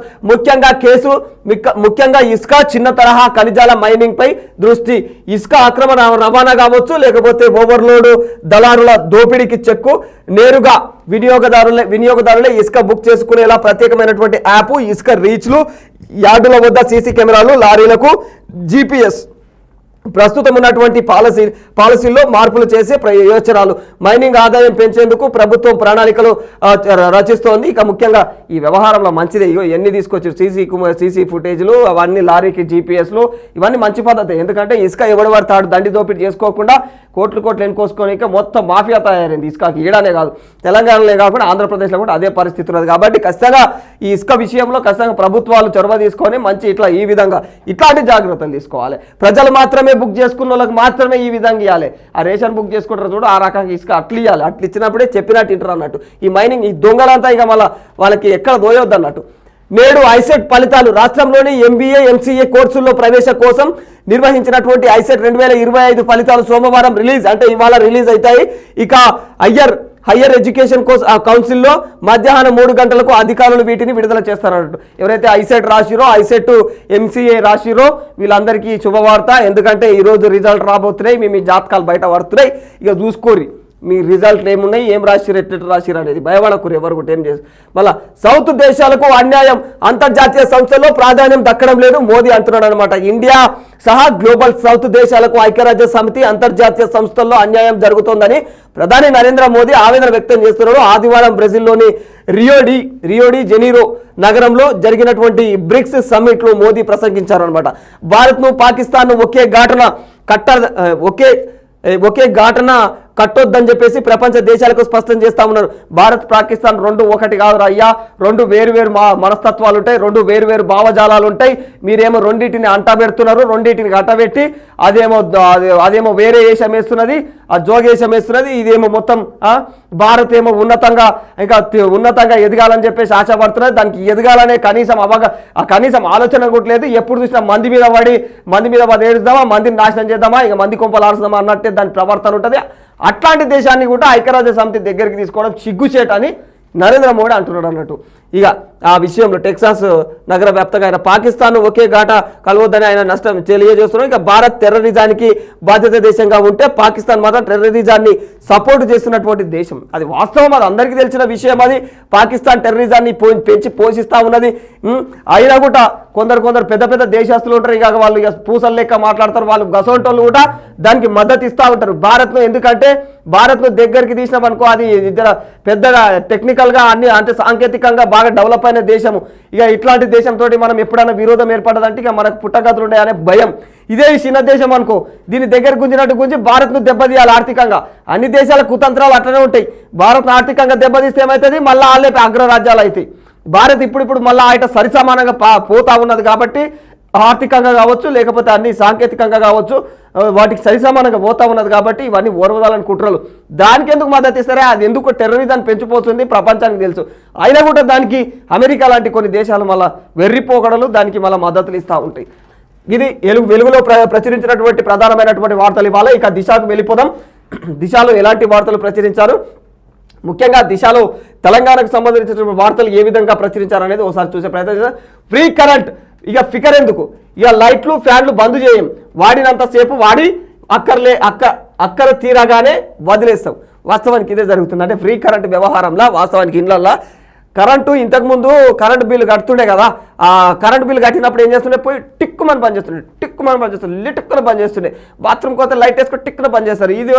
ముఖ్యంగా ఇసుక చిన్న తరహా ఖనిజాల మైనింగ్ పై దృష్టి. ఇసుక అక్రమ రవాణా కావచ్చు, లేకపోతే ఓవర్లోడ్ దళారుల దోపిడీకి చెక్కు. నేరుగా వినియోగదారులే ఇసుక బుక్ చేసుకునేలా ప్రత్యేకమైనటువంటి యాప్, ఇసుక రీచ్లు, యార్డుల వద్ద సీసీ కెమెరాలు, లారీలకు GPS. ప్రస్తుతం ఉన్నటువంటి పాలసీల్లో మార్పులు చేసే యోచనాలు. మైనింగ్ ఆదాయం పెంచేందుకు ప్రభుత్వం ప్రణాళికలు రచిస్తోంది. ఇక ముఖ్యంగా ఈ వ్యవహారంలో మంచిదే. ఎన్ని తీసుకొచ్చారు సీసీ ఫుటేజ్లు, అవన్నీ లారీకి GPSలు, ఇవన్నీ మంచి పద్ధతి. ఎందుకంటే ఇసుక ఎవడు పడతాడు దండి దోపిడీ చేసుకోకుండా కోట్లు ఎన్నుకోసుకొని మొత్తం మాఫియా తయారైంది ఇసుకకి. ఈడానే కాదు తెలంగాణలో కాకుండా ఆంధ్రప్రదేశ్లో కూడా అదే పరిస్థితి ఉన్నది. కాబట్టి ఖచ్చితంగా ఈ ఇసుక విషయంలో ఖచ్చితంగా ప్రభుత్వాలు చొరవ తీసుకొని మంచి ఈ విధంగా ఇట్లాంటి జాగ్రత్తలు తీసుకోవాలి. ప్రజలు మాత్రమే బుక్ చేసుకున్న వాళ్ళకి మాత్రమే ఈ విధంగా ఇవ్వాలి. ఆ రేషన్ బుక్ చేసుకుంటారు చూడు, ఆ రకంగా ఇసుక అట్లు ఇవ్వాలి. అట్లు ఇచ్చినప్పుడే చెప్పినట్టు ఇంటారు అన్నట్టు. ఈ మైనింగ్ ఈ దొంగలంతా ఇక మళ్ళీ వాళ్ళకి ఎక్కడ దోయొద్దు అన్నట్టు. నేడు ఐసెట్ ఫలితాలు. రాష్ట్రంలోని MBA MCA కోర్సుల్లో ప్రవేశ కోసం నిర్వహించినటువంటి ఐసెట్ 2025 ఫలితాలు సోమవారం రిలీజ్, అంటే ఇవాళ రిలీజ్ అవుతాయి. ఇక హయ్యర్ ఎడ్యుకేషన్ కౌన్సిల్లో మధ్యాహ్నం 3 గంటలకు అధికారులు వీటిని విడుదల చేస్తారన్నట్టు. ఎవరైతే ఐసెట్ రాసిరో, ఐసెట్ MCA రాసిరో వీళ్ళందరికీ శుభవార్త. ఎందుకంటే ఈరోజు రిజల్ట్ రాబోతున్నాయి. మీ జాతకాలు బయట పడుతున్నాయి. ఇక చూసుకోరి మీ రిజల్ట్లు ఏమున్నాయి, ఏం రాసిరు, ఎట్లా రాసిరు అనేది భయపడకూరు. ఎవరు కూడా ఏం చేసి మళ్ళీ సౌత్ దేశాలకు అన్యాయం, అంతర్జాతీయ సంస్థల్లో ప్రాధాన్యం దక్కడం లేదు మోదీ అంటున్నాడు అనమాట. ఇండియా సహా గ్లోబల్ సౌత్ దేశాలకు ఐక్యరాజ్య సమితి అంతర్జాతీయ సంస్థల్లో అన్యాయం జరుగుతోందని ప్రధాని నరేంద్ర మోదీ ఆవేదన వ్యక్తం చేస్తున్నారు. ఆదివారం బ్రెజిల్లోని రియోడి జెనీరో నగరంలో జరిగినటువంటి బ్రిక్స్ సమ్మిట్లో మోదీ ప్రసంగించారనమాట. భారత్ను పాకిస్తాన్ను ఒకే ఘాటన కట్టొద్దని చెప్పేసి ప్రపంచ దేశాలకు స్పష్టం చేస్తా ఉన్నారు. భారత్ పాకిస్తాన్ రెండు ఒకటి కాదు అయ్యా, రెండు వేరు మనస్తత్వాలు ఉంటాయి, రెండు వేరు భావజాలాలు ఉంటాయి. మీరేమో రెండింటిని అంటబెడుతున్నారు, రెండింటిని అట్టబెట్టి అదేమో వేరే వేషం వేస్తున్నది, ఆ జోగేశం వేస్తున్నది. ఇదేమో మొత్తం భారత్ ఏమో ఉన్నతంగా ఎదగాలని చెప్పేసి ఆశపడుతున్నది. దానికి ఎదగాలనే కనీసం ఆలోచన కూడా లేదు. ఎప్పుడు చూసినా మంది మీద ఏడుద్దామా, మందిని నాశనం చేద్దామా, ఇక మంది కొంపలు ఆడుదామా అన్నట్టే దాని ప్రవర్తన ఉంటుంది. అట్లాంటి దేశాన్ని కూడా ఐక్యరాజ్య సమితి దగ్గరికి తీసుకోవడం సిగ్గుచేట అని నరేంద్ర మోడీ అంటున్నాడు అన్నట్టు. ఇక ఆ విషయంలో టెక్సాస్ నగర వ్యాప్తంగా ఆయన పాకిస్తాన్ ఒకే ఘాట కలవద్దని ఆయన నష్టం తెలియజేస్తున్నారు. ఇక భారత్ టెర్రరిజానికి బాధ్యత దేశంగా ఉంటే పాకిస్తాన్ మాత్రం టెర్రరిజాన్ని సపోర్ట్ చేస్తున్నటువంటి దేశం. అది వాస్తవం, అది అందరికీ తెలిసిన విషయం. అది పాకిస్తాన్ టెర్రరిజాన్ని పెంచి పోషిస్తూ ఉన్నది. అయినా కూడా కొందరు పెద్ద దేశస్తులు ఉంటారు, ఇక వాళ్ళు ఇక పూసలు లెక్క మాట్లాడతారు. వాళ్ళు గసోంటోళ్ళు కూడా దానికి మద్దతు ఇస్తూ ఉంటారు భారత్ను. ఎందుకంటే భారత్ను దగ్గరికి తీసినామనుకో అది పెద్దగా టెక్నికల్గా అన్ని అంటే సాంకేతికంగా బాగా డెవలప్ అయిన దేశము. ఇక ఇట్లాంటి దేశంతో మనం ఎప్పుడైనా విరోధం ఏర్పడదంటే ఇక మనకు పుట్టగతులు ఉన్నాయనే భయం. ఇదే చిన్న దేశం అనుకో, దీని దగ్గర గుంజినట్టు భారత్ను దెబ్బతీయాలి ఆర్థికంగా. అన్ని దేశాల కుతంత్రాలు అట్లనే ఉంటాయి. భారత్ను ఆర్థికంగా దెబ్బతీస్తే ఏమవుతుంది, మళ్ళీ వాళ్ళే అగ్రరాజ్యాలు అవుతాయి. భారత్ ఇప్పుడు మళ్ళీ ఆయన సరిసమానంగా పోతా ఉన్నది. కాబట్టి ఆర్థికంగా కావచ్చు, లేకపోతే అన్ని సాంకేతికంగా కావచ్చు, వాటికి సరిసమానంగా పోతా ఉన్నది. కాబట్టి ఇవన్నీ ఓర్వదాలని కుట్రలు. దానికి ఎందుకు మద్దతు ఇస్తారే, అది ఎందుకు టెర్రరిజాన్ని పెంచిపోతుంది ప్రపంచానికి తెలుసు. అయినా కూడా దానికి అమెరికా లాంటి కొన్ని దేశాలు మళ్ళీ వెర్రిపోకడలు దానికి మళ్ళీ మద్దతులు ఇస్తూ ఉంటాయి. ఇది వెలుగులో ప్రచురించినటువంటి ప్రధానమైనటువంటి వార్తలు ఇవాళ. ఇక దిశకు వెళ్ళిపోదాం. దిశలో ఎలాంటి వార్తలు ప్రచురించారు, ముఖ్యంగా దిశలో తెలంగాణకు సంబంధించిన వార్తలు ఏ విధంగా ప్రచురించారనేది ఒకసారి చూసే ప్రయత్నం చేద్దాం. ఫ్రీ కరెంట్, ఇక ఫికర్ ఎందుకు, ఇక లైట్లు ఫ్యాన్లు బంద్ చేయం, వాడినంతసేపు వాడి అక్కర తీరగానే వదిలేస్తాం. వాస్తవానికి ఇదే జరుగుతుంది. అంటే ఫ్రీ కరెంట్ వ్యవహారంలో వాస్తవానికి ఇళ్ళల్లో కరెంటు ఇంతకుముందు కరెంటు బిల్లు కడుతుండే కదా, ఆ కరెంటు బిల్లు కట్టినప్పుడు ఏం చేస్తుండే, పోయి టిక్కుమని బంద్ చేస్తుండే, లిటుక్కున బంద్ చేస్తుండే. బాత్రూమ్ కొత్త లైట్ వేసుకొని టిక్కున బంద్ చేస్తారు. ఇది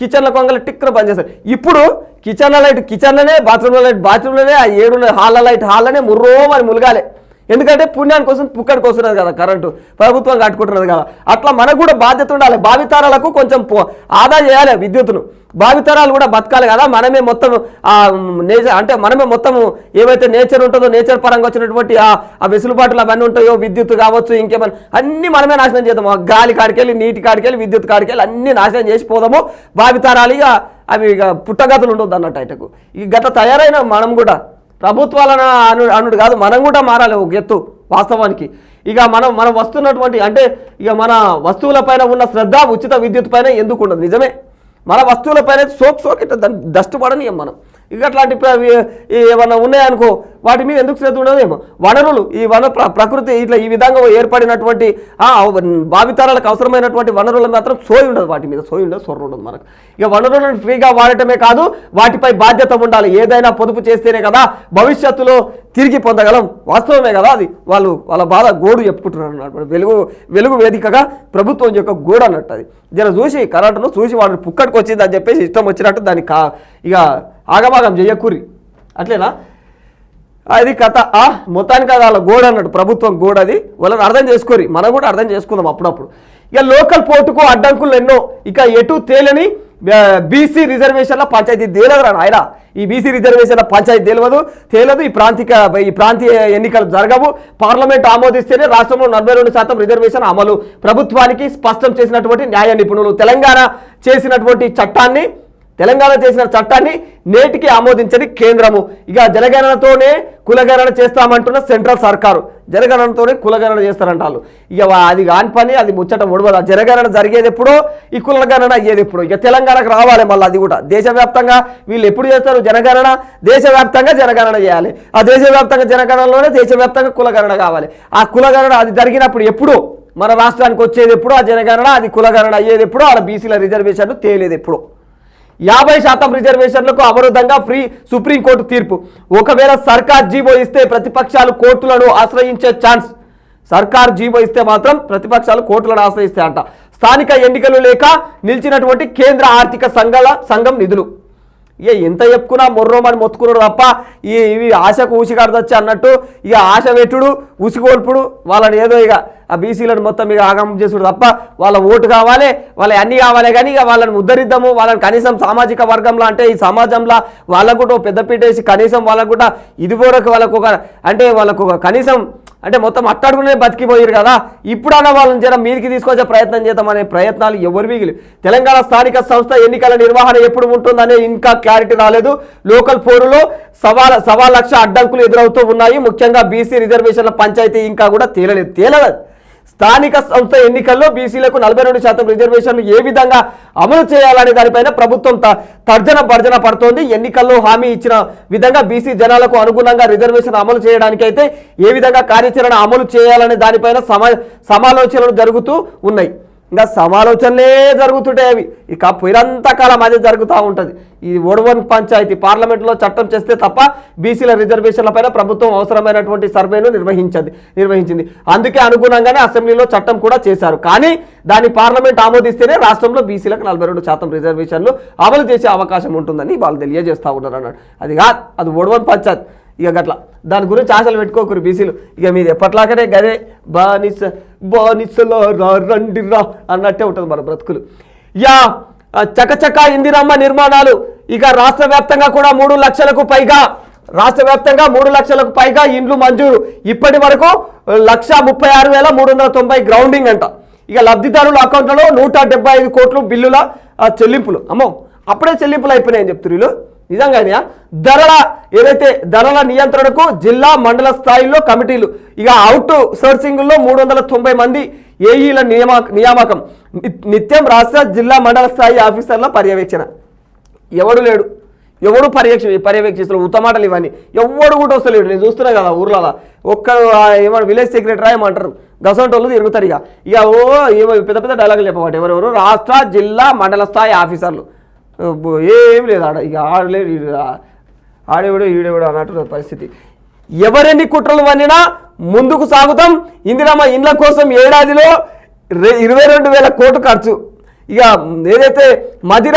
కిచెన్లో కొంగలు టిక్కున బంద్ చేస్తారు. ఇప్పుడు కిచెన్లో లైట్ కిచెన్లోనే, బాత్రూంలో లైట్ బాత్రూంలోనే, ఆ 7 హాల్ల లైట్ హాల్లోనే ముర్రో మరి ములగాలి. ఎందుకంటే పుణ్యానికి కోసం పుక్కడికి వస్తున్నది కదా, కరెంటు ప్రభుత్వం కట్టుకుంటున్నది కదా. అట్లా మనకు కూడా బాధ్యత ఉండాలి. భావితరాలకు కొంచెం ఆదా చేయాలి విద్యుత్తును. భావితరాలు కూడా బతకాలి కదా. మనమే మొత్తం అంటే మనమే మొత్తం ఏవైతే నేచర్ ఉంటుందో, నేచర్ పరంగా వచ్చినటువంటి ఆ వెసులుబాటులు అవన్నీ ఉంటాయో, విద్యుత్ కావచ్చు, ఇంకేమైనా అన్నీ మనమే నాశనం చేద్దాము. గాలి కాడికెళ్ళి, నీటి కాడికెళ్ళి, విద్యుత్ కాడికెళ్ళి అన్నీ నాశనం చేసిపోదాము. భావితరాలు ఇక అవి ఇక పుట్టగతులు ఉండొద్దు అన్నట్టు ఆయటకు. ఈ గత తయారైన మనం కూడా ప్రభుత్వాలను అనుడు కాదు, మనం కూడా మారాలి ఒక ఎత్తు వాస్తవానికి. ఇక మనం వస్తున్నటువంటి అంటే ఇక మన వస్తువుల పైన ఉన్న శ్రద్ధ ఉచిత విద్యుత్ పైన ఎందుకు ఉండదు. నిజమే, మన వస్తువులపైన సోక్ ఇట్లా డస్ట్ పడనియం మనం. ఇక అట్లాంటి ఏమన్నా ఉన్నాయనుకో వాటి మీద ఎందుకు శ్రద్ధ ఉండదేమో. వనరులు, ఈ ప్రకృతి ఇట్లా ఈ విధంగా ఏర్పడినటువంటి భావితరాలకు అవసరమైనటువంటి వనరులు మాత్రం సోయి ఉండదు, వాటి మీద సోయి ఉండదు, సొర్ర ఉండదు మనకు. ఇక వనరులను ఫ్రీగా వాడటమే కాదు, వాటిపై బాధ్యత ఉండాలి. ఏదైనా పొదుపు చేస్తేనే కదా భవిష్యత్తులో తిరిగి పొందగలం. వాస్తవమే కదా అది. వాళ్ళ బాధ గోడు చెప్పుకుంటున్నారు అన్నమాట. వెలుగు వేదికగా ప్రభుత్వం యొక్క గోడు అన్నట్టు. అది జర చూసి కరెంటును చూసి వాళ్ళు పుక్కడికి వచ్చింది అని చెప్పేసి ఇష్టం వచ్చినట్టు దాన్ని ఇక ఆగమాగం చెయ్యకూరి అట్లేనా అది కథ. మొత్తానికి అది వాళ్ళ గోడ అన్నట్టు, ప్రభుత్వం గోడ. అది వాళ్ళని అర్థం చేసుకోరి, మనం కూడా అర్థం చేసుకుందాం అప్పుడప్పుడు. ఇక లోకల్ పోర్టుకు అడ్డంకులు ఎన్నో, ఇక ఎటు తేలని బీసీ రిజర్వేషన్ల పంచాయతీ తేలదు ఆయన. ఈ బీసీ రిజర్వేషన్ల పంచాయతీ తేలదు. ఈ ప్రాంతీయ ఎన్నికలు జరగవు. పార్లమెంట్ ఆమోదిస్తేనే రాష్ట్రంలో 42% రిజర్వేషన్ అమలు. ప్రభుత్వానికి స్పష్టం చేసినటువంటి న్యాయ నిపుణులు తెలంగాణ చేసిన చట్టాన్ని నేటికి ఆమోదించని కేంద్రము. ఇక జనగణనతోనే కులగణన చేస్తామంటున్న సెంట్రల్ సర్కారు. జనగణనతోనే కులగణన చేస్తారంటారు. ఇక అది కాని పని, అది ముచ్చట ఒడవదు. ఆ జనగణన జరిగేది ఎప్పుడో, ఈ కులగణన అయ్యేది ఎప్పుడో. ఇక తెలంగాణకు రావాలి మళ్ళీ. అది కూడా దేశవ్యాప్తంగా వీళ్ళు ఎప్పుడు చేస్తారు జనగణన? దేశవ్యాప్తంగా జనగణన చేయాలి. ఆ దేశవ్యాప్తంగా జనగణనలోనే దేశవ్యాప్తంగా కులగణన కావాలి. ఆ కులగణన అది జరిగినప్పుడు ఎప్పుడో మన రాష్ట్రానికి వచ్చేది ఎప్పుడో ఆ జనగణన, అది కులగణన అయ్యేది ఎప్పుడో, అలా బీసీల రిజర్వేషన్లు తేలేది ఎప్పుడో. 50% రిజర్వేషన్లకు అవరోధంగా సుప్రీంకోర్టు తీర్పు. ఒకవేళ సర్కార్ జీవో ఇస్తే ప్రతిపక్షాలు కోర్టులను ఆశ్రయించే ఛాన్స్. సర్కార్ జీవో ఇస్తే మాత్రం ప్రతిపక్షాలు కోర్టులను ఆశ్రయిస్తాయంట. స్థానిక ఎన్నికలు లేక నిలిచినటువంటి కేంద్ర ఆర్థిక సంఘం నిధులు. ఎంత చెప్పుకున్నా మొర్రోమని మొత్తుకున్నాడు తప్ప ఇవి ఆశకు ఊసిగాడదొచ్చి అన్నట్టు ఇక ఆశ పెట్టుడు ఉసిగోల్పుడు వాళ్ళని ఏదో ఇక ఆ బీసీలను మొత్తం ఇక ఆగమం చేసుడు తప్ప వాళ్ళ ఓటు కావాలి, వాళ్ళ అన్నీ కావాలి. కానీ ఇక వాళ్ళని ఉద్ధరిద్దాము, వాళ్ళని కనీసం సామాజిక వర్గంలో అంటే ఈ సమాజంలో వాళ్ళకు కూడా పెద్దపీట వేసి కనీసం వాళ్ళకు కూడా ఇది వరకు వాళ్ళకు కనీసం అంటే మొత్తం అట్టడుగునే బతికిపోయారు కదా. ఇప్పుడన్నా వాళ్ళని జనం మీదికి తీసుకొచ్చే ప్రయత్నం చేద్దామనే ప్రయత్నాలు ఎవరు మిగిలి. తెలంగాణ స్థానిక సంస్థ ఎన్నికల నిర్వహణ ఎప్పుడు ఉంటుందనే ఇంకా క్లారిటీ రాలేదు. లోకల్ పోరులో 1,00,000 అడ్డంకులు ఎదురవుతూ ఉన్నాయి. ముఖ్యంగా బీసీ రిజర్వేషన్ల పంచాయతీ ఇంకా కూడా తేలలేదు. స్థానిక సంస్థ ఎన్నికల్లో బీసీలకు 42% రిజర్వేషన్లు ఏ విధంగా అమలు చేయాలనే దానిపైన ప్రభుత్వం తర్జన పడుతోంది. ఎన్నికల్లో హామీ ఇచ్చిన విధంగా బీసీ జనాలకు అనుగుణంగా రిజర్వేషన్ అమలు చేయడానికైతే ఏ విధంగా కార్యాచరణ అమలు చేయాలనే దానిపైన సమాలోచనలు జరుగుతూ ఉన్నాయి. ఇంకా సమాలోచనలే జరుగుతుంటాయి. అవి ఇక పోయినంత కాలం అదే జరుగుతూ ఉంటుంది. ఈ ఓడవన్ పంచాయతీ పార్లమెంట్లో చట్టం చేస్తే తప్ప బీసీల రిజర్వేషన్లపైన ప్రభుత్వం అవసరమైనటువంటి సర్వేను నిర్వహించింది. అందుకే అనుగుణంగానే అసెంబ్లీలో చట్టం కూడా చేశారు. కానీ దాన్ని పార్లమెంట్ ఆమోదిస్తేనే రాష్ట్రంలో బీసీలకు 42% రిజర్వేషన్లు అమలు చేసే అవకాశం ఉంటుందని వాళ్ళు తెలియజేస్తూ ఉన్నారు అన్నాడు. అది ఓడవన్ పంచాయత్. ఇక గట్లా దాని గురించి ఆశలు పెట్టుకోకరు బీసీలు. ఇక మీది ఎప్పట్లాగానే గదే బానిసలో రండిరా అన్నట్టే ఉంటుంది మన బ్రతుకులు. చకచక ఇందిరమ్మ నిర్మాణాలు. ఇక రాష్ట్ర వ్యాప్తంగా కూడా 3 లక్షలకు పైగా ఇండ్లు మంజూరు. ఇప్పటి వరకు 136,390 గ్రౌండింగ్ అంట. ఇక లబ్ధిదారుల అకౌంట్లలో 175 కోట్లు బిల్లుల చెల్లింపులు. అమ్మో అప్పుడే చెల్లింపులు అయిపోయినాయని చెప్తున్నారు. నిజంగా ధరల నియంత్రణకు జిల్లా మండల స్థాయిలో కమిటీలు. ఇక అవుట్ సోర్సింగ్లో 390 మంది ఏఈల నియామకం. నిత్యం రాష్ట్ర జిల్లా మండల స్థాయి ఆఫీసర్ల పర్యవేక్షణ. ఎవడు లేడు, ఎవడు పర్యవేక్షిస్తారు. ఉత్తమాటలు ఇవన్నీ ఎవడు కూడా వస్తలేడు. నేను చూస్తున్నా కదా ఊర్లలో ఒక్కడు ఏమన్నా విలేజ్ సెక్రటరీ ఏమంటారు గసంటి వాళ్ళు తిరుగుతారు. ఇక పెద్ద పెద్ద డైలాగులు చెప్పమాట. ఎవరెవరు రాష్ట్ర జిల్లా మండల స్థాయి ఆఫీసర్లు. ఏం లేదు ఆడ. ఇక ఆడేవాడు ఈడేవాడు అన్నట్టు పరిస్థితి. ఎవరెన్ని కుట్రలు వన్నినా ముందుకు సాగుతాం. ఇందిరమ్మ ఇండ్ల కోసం ఏడాదిలో 22,000 కోట్లు ఖర్చు. ఇక ఏదైతే మదిర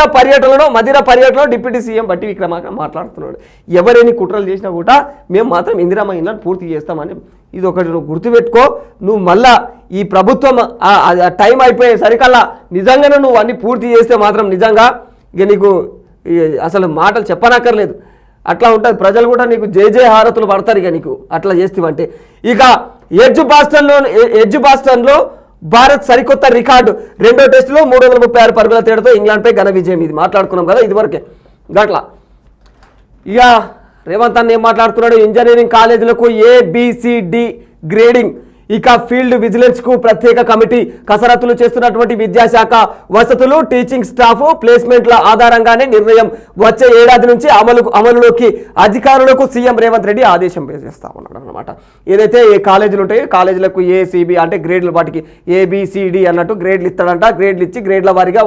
పర్యటనలో డిప్యూటీ సీఎం బట్టి విక్రమార్క మాట్లాడుతున్నాడు. ఎవరెన్ని కుట్రలు చేసినా కూడా మేము మాత్రం ఇందిరమ్మ ఇండ్లను పూర్తి చేస్తామని. ఇది ఒకటి నువ్వు గుర్తుపెట్టుకో. నువ్వు మళ్ళా ఈ ప్రభుత్వం టైం అయిపోయే సరికల్లా నిజంగానే నువ్వు అన్ని పూర్తి చేస్తే మాత్రం నిజంగా ఇక నీకు అసలు మాటలు చెప్పనక్కర్లేదు. అట్లా ఉంటుంది. ప్రజలు కూడా నీకు జయ హారతులు పడతారు ఇక నీకు అట్లా చేస్తావంటే. ఇక ఎడ్జ్ బాస్టన్లో భారత్ సరికొత్త రికార్డు. 2వ టెస్టులో 336 పరుగుల తేడాతో ఇంగ్లాండ్పై ఘన విజయం. ఇది మాట్లాడుకున్నాం కదా ఇదివరకే. గట్లా ఇక రేవంత్ అన్న ఏం మాట్లాడుతున్నాడు? ఇంజనీరింగ్ కాలేజీలకు ABCD గ్రేడింగ్. ఇక ఫీల్డ్ విజిలెన్స్ కు ప్రత్యేక కమిటీ కసరత్తులు చేస్తున్నటువంటి విద్యాశాఖ వసతులు టీచింగ్ స్టాఫ్ ప్లేస్మెంట్ల ఆధారంగానే నిర్ణయం వచ్చే ఏడాది నుంచి అమలులోకి అధికారులకు సీఎం రేవంత్ రెడ్డి ఆదేశం చేస్తా ఉన్నాడు అనమాట. ఏదైతే ఏ కాలేజీలు ఉంటాయో కాలేజీలకు ఏసీబీ అంటే గ్రేడ్లు వాటికి ఏబిసిడి అన్నట్టు గ్రేడ్లు ఇస్తాడంట. గ్రేడ్లు ఇచ్చి గ్రేడ్ల వారిగా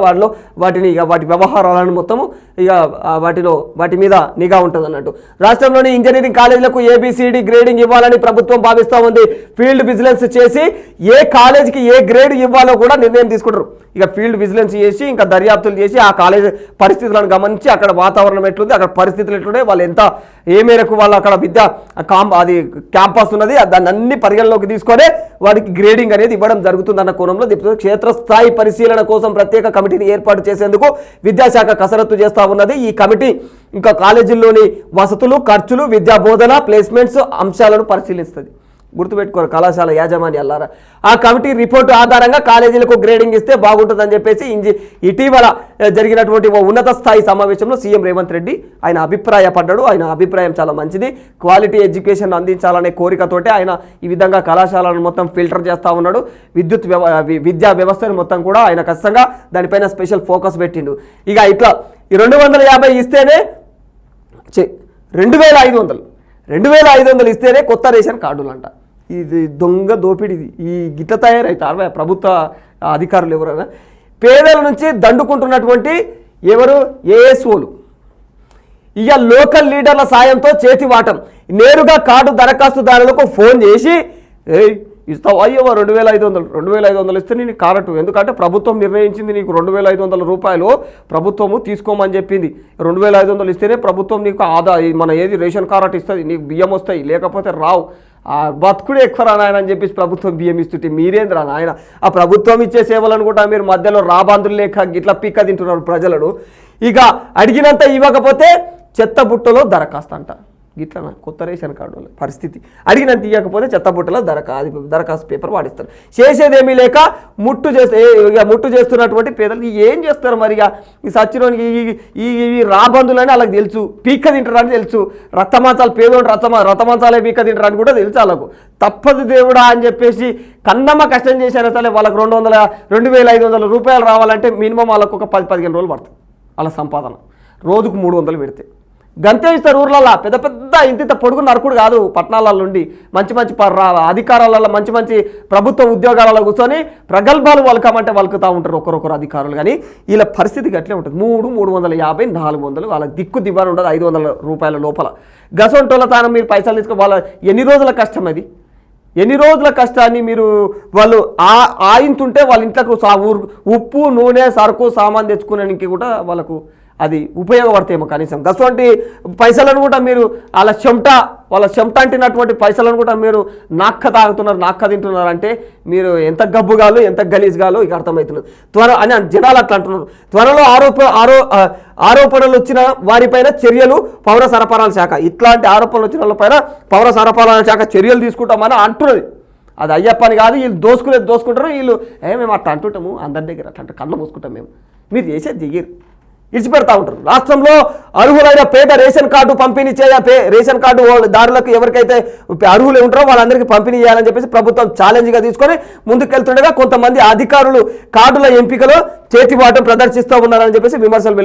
వాటిని ఇక వాటి వ్యవహారాలను మొత్తము ఇక వాటి మీద నిఘా ఉంటుంది అన్నట్టు. రాష్ట్రంలోని ఇంజనీరింగ్ కాలేజీలకు ఏబిసిడి గ్రేడింగ్ ఇవ్వాలని ప్రభుత్వం భావిస్తూ ఉంది. ఫీల్డ్ విజిలెన్స్ చేసి ఏ కాలేజీకి ఏ గ్రేడ్ ఇవ్వాలో కూడా నిర్ణయం తీసుకుంటారు. ఇక ఫీల్డ్ విజిలెన్స్ చేసి ఇంకా దర్యాప్తులు చేసి ఆ కాలేజ్ పరిస్థితులను గమనించి అక్కడ వాతావరణం ఎట్లుంది, అక్కడ పరిస్థితులు ఎట్లున్నాయి, వాళ్ళు ఏ మేరకు వాళ్ళు అక్కడ అది క్యాంపస్ ఉన్నది, దాన్ని అన్ని పరిగణలోకి తీసుకొని వారికి గ్రేడింగ్ అనేది ఇవ్వడం జరుగుతుందన్న కోణంలో క్షేత్రస్థాయి పరిశీలన కోసం ప్రత్యేక కమిటీని ఏర్పాటు చేసేందుకు విద్యాశాఖ కసరత్తు చేస్తూ ఉన్నది. ఈ కమిటీ ఇంకా కాలేజీల్లోని వసతులు, ఖర్చులు, విద్యా బోధన, ప్లేస్మెంట్స్ అంశాలను పరిశీలిస్తుంది. గుర్తుపెట్టుకోరు కళాశాల యాజమాన్యాలారా. ఆ కమిటీ రిపోర్టు ఆధారంగా కాలేజీలకు గ్రేడింగ్ ఇస్తే బాగుంటుందని చెప్పేసి ఇటీవల జరిగినటువంటి ఉన్నత స్థాయి సమావేశంలో సీఎం రేవంత్ రెడ్డి ఆయన అభిప్రాయపడ్డాడు. ఆయన అభిప్రాయం చాలా మంచిది. క్వాలిటీ ఎడ్యుకేషన్ అందించాలనే కోరికతోటే ఆయన ఈ విధంగా కళాశాలను మొత్తం ఫిల్టర్ చేస్తూ ఉన్నాడు. విద్యా వ్యవస్థను మొత్తం కూడా ఆయన ఖచ్చితంగా దానిపైన స్పెషల్ ఫోకస్ పెట్టిండు. ఇక ఇట్లా ఈ 250 ఇస్తేనే 2500 ఇస్తేనే కొత్త రేషన్ కార్డులు అంట. ఇది దొంగ దోపిడిది. ఈ గిట్ల తయారైతే ప్రభుత్వ అధికారులు ఎవరైనా పేదల నుంచి దండుకుంటున్నటువంటి ఏఎస్ఓలు ఇక లోకల్ లీడర్ల సాయంతో చేతివాటం. నేరుగా కార్డు దరఖాస్తుదారులకు ఫోన్ చేసి ఇస్తావు అయ్యో 2500 ఇస్తే నేను కారటు. ఎందుకంటే ప్రభుత్వం నిర్ణయించింది నీకు 2500 రూపాయలు ప్రభుత్వము తీసుకోమని చెప్పింది. 2500 ఇస్తేనే ప్రభుత్వం నీకు మన రేషన్ కార్డు ఇస్తుంది, నీకు బియ్యం వస్తాయి, లేకపోతే రావు. ఆ బతుకుడు ఎక్కువ రానాయన అని చెప్పేసి ప్రభుత్వం బియ్యం ఇస్తుంటే మీరేంద్రా నాయన. ఆ ప్రభుత్వం ఇచ్చే సేవలను కూడా మీరు మధ్యలో రాబందులు లేక గిట్లా పిక్క తింటున్నారు ప్రజలను. ఇక అడిగినంత ఇవ్వకపోతే చెత్తబుట్టలో దరఖాస్తు అంట. గిట్లా కొత్త రేషన్ కార్డు పరిస్థితి. అడిగినంత ఇవ్వకపోతే చెత్తబుట్టలో దరఖాస్తు పేపర్ వాడిస్తారు. చేసేదేమీ లేక ముట్టు చేస్తున్నటువంటి పేదలు ఏం చేస్తారు మరి? ఈ సచ్చిలోని ఈ రాబందులని వాళ్ళకి తెలుసు, పీక్క తింటారని తెలుసు. రక్తమాంసాలు పేదోడు రక్తమాంసాలే పీక్క తింటారని కూడా తెలుసు వాళ్ళకు. తప్పదు దేవుడా అని చెప్పేసి కన్నమ్మ కష్టం చేశారు. సరే వాళ్ళకు 2500 రూపాయలు రావాలంటే మినిమం వాళ్ళకు ఒక 10-15 రోజులు పడుతుంది. వాళ్ళ సంపాదన రోజుకు 300 పెడితే గంతే ఇస్తారు. ఊర్లలో పెద్ద పెద్ద ఇంత పొడుగు నరకుడు కాదు. పట్టణాల నుండి మంచి అధికారాలలో మంచి ప్రభుత్వ ఉద్యోగాలలో కూర్చొని ప్రగల్భాలు వలకమంటే వలుకుతూ ఉంటారు ఒకరొకరు అధికారులు. కానీ వీళ్ళ పరిస్థితికి అట్లే ఉంటుంది. 350, 400 వాళ్ళకి దిక్కు దివ్వాని ఉండదు. 500 రూపాయల లోపల గసొంటోళ్ళ తాను మీరు పైసలు తీసుకో. వాళ్ళ ఎన్ని రోజుల కష్టం అది? ఎన్ని రోజుల కష్టాన్ని వాళ్ళు ఆయింతుంటే వాళ్ళ ఇంట్లోకి ఉప్పు, నూనె, సరుకు, సామాన్ తెచ్చుకునేకి కూడా వాళ్ళకు అది ఉపయోగపడతాయేమో. కనీసం అటువంటి పైసలను కూడా మీరు వాళ్ళ చెమట అంటినటువంటి పైసలను కూడా మీరు నాక్క తింటున్నారు అంటే మీరు ఎంత గబ్బుగాలు, ఎంత గలీజ్గాలు ఇక అర్థమవుతున్నది. అని జనాలు అట్లా అంటున్నారు. త్వరలో ఆరోపణలు వచ్చిన వారిపైన చర్యలు పౌర సరఫరాల శాఖ, ఇట్లాంటి ఆరోపణలు వచ్చిన వాళ్ళపైన పౌర సరఫరాల శాఖ చర్యలు తీసుకుంటామని అంటున్నది. అది అయ్యప్పని కాదు. వీళ్ళు దోసుకుంటారు. వీళ్ళు మేము అట్లా అంటుంటాము, అందరి దగ్గర అట్లా అంటే కళ్ళు మూసుకుంటాం మేము. మీరు చేసేది దిగిరు ఇడిచిపెడతా ఉంటారు. రాష్ట్రంలో అర్హులైన పేద రేషన్ కార్డు పంపిణీ రేషన్ కార్డు దారులకు ఎవరికైతే అర్హులు ఉంటారో వాళ్ళందరికీ పంపిణీ చేయాలని చెప్పేసి ప్రభుత్వం ఛాలెంజ్గా తీసుకొని ముందుకెళ్తుండగా కొంతమంది అధికారులు కార్డుల ఎంపికలో చేతివాటం ప్రదర్శిస్తూ ఉన్నారని చెప్పేసి విమర్శలు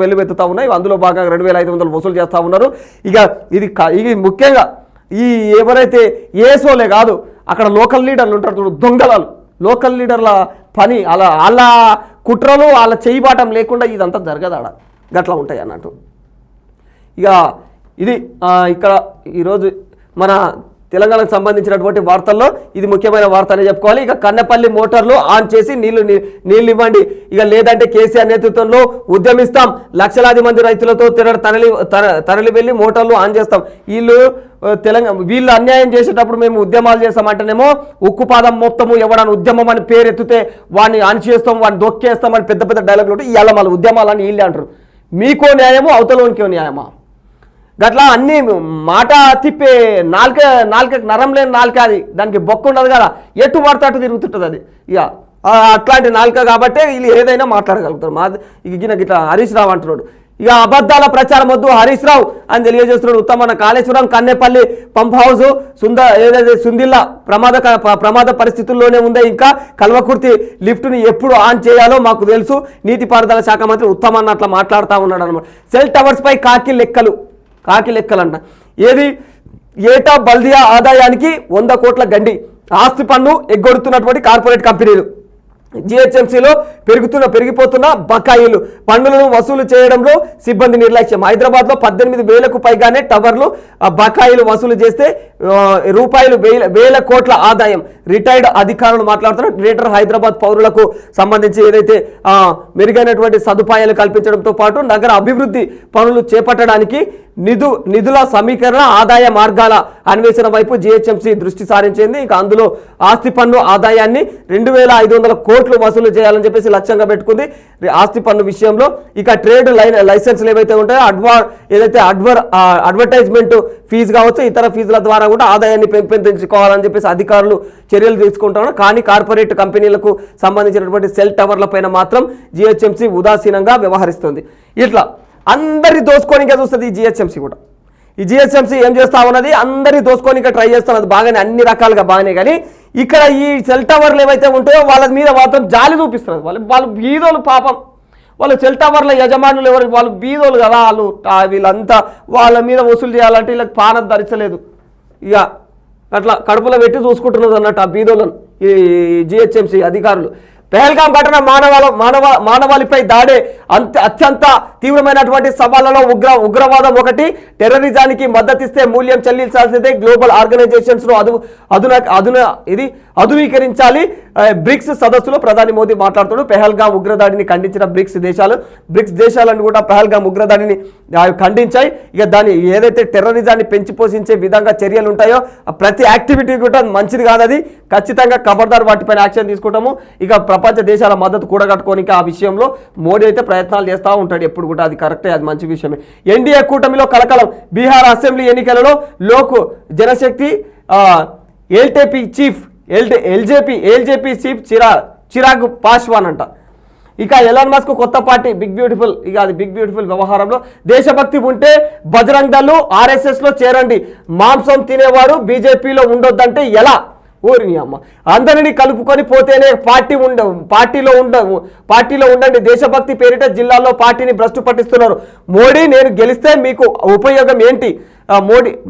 వెల్లువెత్తుతూ ఉన్నాయి. అందులో భాగంగా 2500 వసూలు చేస్తూ ఉన్నారు. ఇక ఇది ముఖ్యంగా ఎవరైతే ఏసోలే కాదు, అక్కడ లోకల్ లీడర్లు ఉంటారు చూడు, దొంగలాలు. లోకల్ లీడర్ల పని అలా కుట్రలు వాళ్ళ చేయబాటం లేకుండా ఇదంతా జరగదాడ గట్లా ఉంటాయి అన్నట్టు. ఇక ఇది ఇక్కడ ఈరోజు మన తెలంగాణకు సంబంధించినటువంటి వార్తల్లో ఇది ముఖ్యమైన వార్త అని చెప్పుకోవాలి. ఇక కన్నెపల్లి మోటార్లు ఆన్ చేసి నీళ్లు ఇవ్వండి, ఇక లేదంటే కేసీఆర్ నేతృత్వంలో ఉద్యమిస్తాం, లక్షలాది మంది రైతులతో తరలి వెళ్ళి మోటార్లు ఆన్ చేస్తాం. వీళ్ళు అన్యాయం చేసేటప్పుడు మేము ఉద్యమాలు చేస్తామంటేనేమో ఉక్కుపాదం మొత్తము ఎవడని ఉద్యమం అని పేరెత్తితే వాడిని అణిచేస్తాం, వాడిని దొక్కేస్తామని పెద్ద పెద్ద డైలాగులు ఉంటాయి. ఇవాళ మళ్ళీ ఉద్యమాలని వీళ్ళే అంటారు. మీకో న్యాయమో అవతలోనికో న్యాయమా? గట్లా అన్ని మాట తిప్పే నాలుక నరం లేని నాలుక, అది దానికి బొక్క ఉండదు కదా, ఎటు పడితే అటు తిరుగుతుంటుంది అది. ఇక అట్లాంటి నాలుక కాబట్టి వీళ్ళు ఏదైనా మాట్లాడగలుగుతారు. గిట్లా హరీష్ రావు అంటున్నాడు, ఇక అబద్ధాల ప్రచారం వద్దు హరీష్ రావు అని తెలియజేస్తున్నాడు. ఉత్తమన్న కాళేశ్వరం కన్నెపల్లి పంప్ హౌస్ ఏదైతే సుందిల్లా ప్రమాద పరిస్థితుల్లోనే ఉందే, ఇంకా కల్వకుర్తి లిఫ్ట్ని ఎప్పుడు ఆన్ చేయాలో మాకు తెలుసు. నీటిపారుదల శాఖ మంత్రి ఉత్తమన్న అట్లా మాట్లాడుతూ ఉన్నాడు అనమాట. సెల్ టవర్స్ పై కాకి లెక్కలంట. ఏది ఏటా బల్దియా ఆదాయానికి 100 కోట్ల గండి, ఆస్తి పన్ను ఎగ్గొడుతున్నటువంటి కార్పొరేట్ కంపెనీలు, జిహెచ్ఎంసీలో పెరిగిపోతున్న బకాయిలు, పన్నులను వసూలు చేయడంలో సిబ్బంది నిర్లక్ష్యం. హైదరాబాద్లో 18,000కు పైగానే టవర్లు బకాయిలు వసూలు చేస్తే రూపాయలు వేల కోట్ల ఆదాయం. రిటైర్డ్ అధికారులు మాట్లాడుతున్నారు. గ్రేటర్ హైదరాబాద్ పౌరులకు సంబంధించి ఏదైతే మెరుగైనటువంటి సదుపాయాలు కల్పించడంతో పాటు నగర అభివృద్ధి పనులు చేపట్టడానికి నిధుల సమీకరణ, ఆదాయ మార్గాల అన్వేషణ వైపు జిహెచ్ఎంసీ దృష్టి సారించింది. ఇక అందులో ఆస్తి పన్ను ఆదాయాన్ని 2,500 కోట్లు వసూలు చేయాలని చెప్పేసి లక్ష్యంగా పెట్టుకుంది. ఆస్తి పన్ను విషయంలో ఇక ట్రేడ్ లైసెన్స్లు ఏవైతే ఉంటాయో అడ్వర్టైజ్మెంట్ ఫీజు కావచ్చు, ఇతర ఫీజుల ద్వారా కూడా ఆదాయాన్ని పెంపొందించుకోవాలని చెప్పేసి అధికారులు చర్యలు తీసుకుంటున్నారు. కానీ కార్పొరేట్ కంపెనీలకు సంబంధించినటువంటి సెల్ టవర్ల పైన మాత్రం జిహెచ్ఎంసీ ఉదాసీనంగా వ్యవహరిస్తుంది. ఇట్లా అందరి దోసుకోనికే చూస్తుంది ఈ జిహెచ్ఎంసీ కూడా. ఈ జిహెచ్ఎంసీ ఏం చేస్తా ఉన్నది, అందరి దోసుకోనికే ట్రై చేస్తున్నది బాగానే, అన్ని రకాలుగా బాగానే. కానీ ఇక్కడ ఈ సెల్ టవర్లు ఏవైతే ఉంటాయో వాళ్ళ మీద మాత్రం జాలి చూపిస్తున్నారు. వాళ్ళు బీదోలు పాపం, వాళ్ళు సెల్ టవర్ల యజమానులు ఎవరు, వాళ్ళు బీదోలు కదా, వీళ్ళంతా వాళ్ళ మీద వసూలు చేయాలంటే వీళ్ళకి పానం ధరించలేదు. ఇక అట్లా కడుపులో పెట్టి చూసుకుంటున్నది అన్నట్టు ఆ బీదోలను ఈ జిహెచ్ఎంసీ అధికారులు. పెహల్గాం ఘటన మానవాళిపై దాడే అత్యంత తీవ్రమైనటువంటి సవాళ్లలో ఉగ్రవాదం ఒకటి. టెర్రరిజానికి మద్దతిస్తే మూల్యం చెల్లించాల్సిందే. Global organisations ఆధునీకరించాలి. బ్రిక్స్ సదస్సులో ప్రధాని మోదీ మాట్లాడుతూ పెహల్గాం ఉగ్రదాడిని ఖండించిన బ్రిక్స్ దేశాలను కూడా పెహల్గాం ఉగ్రదాడిని ఖండించాయి. ఇక దాని ఏదైతే టెర్రరిజాన్ని పెంచిపోషించే విధంగా చర్యలు ఉంటాయో ప్రతి యాక్టివిటీ కూడా మంచిది కాదది, ఖచ్చితంగా ఖబర్దార్ వాటిపైన యాక్షన్ తీసుకుంటాము. ఇక ప్రపంచ దేశాల మద్దతు కూడగట్టుకోనికి ఆ విషయంలో మోడీ అయితే ప్రయత్నాలు చేస్తూ ఉంటాడు ఎప్పుడు కూడా, అది కరెక్టే, అది మంచి విషయమే. ఎన్డీఏ కూటమిలో కలకలం. బీహార్ అసెంబ్లీ ఎన్నికలలో లోక్ జనశక్తి ఎల్జేపీ చీఫ్ చిరాగ్ పాస్వాన్ అంట. ఇక ఎలాన్ మస్క్ కొత్త పార్టీ బిగ్ బ్యూటిఫుల్ వ్యవహారంలో దేశభక్తి ఉంటే బజరంగ్ దళ్ ఆర్ఎస్ఎస్లో చేరండి, మాంసం తినేవారు బీజేపీలో ఉండొద్దంటే ఎలా? ఊరిని అమ్మ, అందరినీ కలుపుకొని పోతేనే పార్టీలో ఉండండి. దేశభక్తి పేరిట జిల్లాల్లో పార్టీని భ్రష్టు పట్టిస్తున్నారు. మోడీ నేను గెలిస్తే మీకు ఉపయోగం ఏంటి?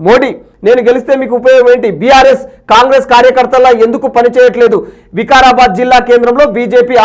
మోడీ నేను గెలిస్తే మీకు ఉపయోగం ఏంటి? బీఆర్ఎస్ కాంగ్రెస్ కార్యకర్తల ఎందుకు పనిచేయట్లేదు? వికారాబాద్ జిల్లా కేంద్రంలో బీజేపీ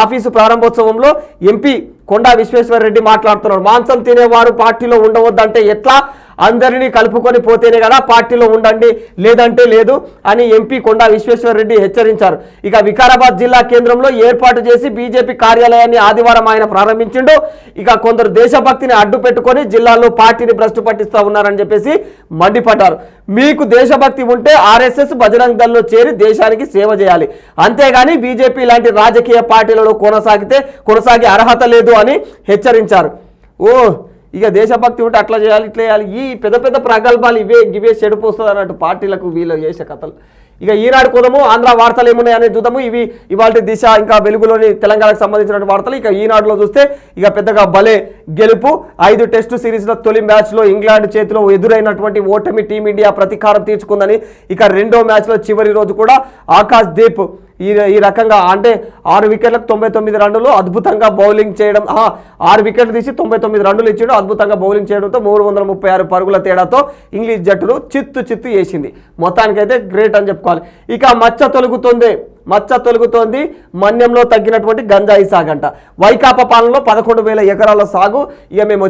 ఆఫీసు ప్రారంభోత్సవంలో ఎంపీ కొండా విశ్వేశ్వరరెడ్డి మాట్లాడుతున్నారు. మాంసం తినేవారు పార్టీలో ఉండవద్దంటే ఎట్లా? అందరినీ కలుపుకొని పోతేనే కదా పార్టీలో ఉండండి, లేదంటే లేదు అని ఎంపీ కొండా విశ్వేశ్వరరెడ్డి హెచ్చరించారు. ఇక వికారాబాద్ జిల్లా కేంద్రంలో ఏర్పాటు చేసి బీజేపీ కార్యాలయాన్ని ఆదివారం ఆయన ప్రారంభించిండు. ఇక కొందరు దేశభక్తిని అడ్డు పెట్టుకొని జిల్లాలో పార్టీని భ్రష్టు పట్టిస్తూ ఉన్నారని చెప్పేసి మండిపడ్డారు. మీకు దేశభక్తి ఉంటే ఆర్ఎస్ఎస్ బజరంగ్ దళ్లో చేరి దేశానికి సేవ చేయాలి, అంతేగాని బీజేపీ లాంటి రాజకీయ పార్టీలలో కొనసాగే అర్హత లేదు అని హెచ్చరించారు. ఇక దేశభక్తి ఉంటే అట్లా చేయాలి, ఇట్లా చేయాలి, ఈ పెద్ద ప్రగల్భాలు ఇవే చెడిపోస్తుంది అన్నట్టు పార్టీలకు వీళ్ళు చేసే కథలు. ఇక ఈనాడు కోదము ఆంధ్ర వార్తలు ఏమున్నాయి అనేది చూద్దాము. ఇవాళ దిశ ఇంకా వెలుగులోని తెలంగాణకు సంబంధించిన వార్తలు. ఇక ఈనాడులో చూస్తే ఇక పెద్దగా భలే గెలుపు. 5 టెస్టు సిరీస్లో తొలి మ్యాచ్లో ఇంగ్లాండ్ చేతిలో ఎదురైనటువంటి ఓటమి టీమిండియా ప్రతీకారం తీర్చుకుందని. ఇక రెండో మ్యాచ్లో చివరి రోజు కూడా ఆకాశ్ దీప్ ఈ రకంగా అంటే 6 వికెట్లకు 99 రన్నులు అద్భుతంగా బౌలింగ్ చేయడం, 6 వికెట్లు తీసి 99 రన్నులు ఇచ్చాడు. అద్భుతంగా బౌలింగ్ చేయడంతో 336 పరుగుల తేడాతో ఇంగ్లీష్ జట్టును చిత్తు చేసింది. మొత్తానికైతే గ్రేట్ అని చెప్పుకోవాలి. ఇక మచ్చ తొలుగుతోంది మన్యంలో తగ్గినటువంటి గంజాయి సాగంట. వైకాపా పాలనలో 11,000 ఎకరాల సాగు. ఇక మేము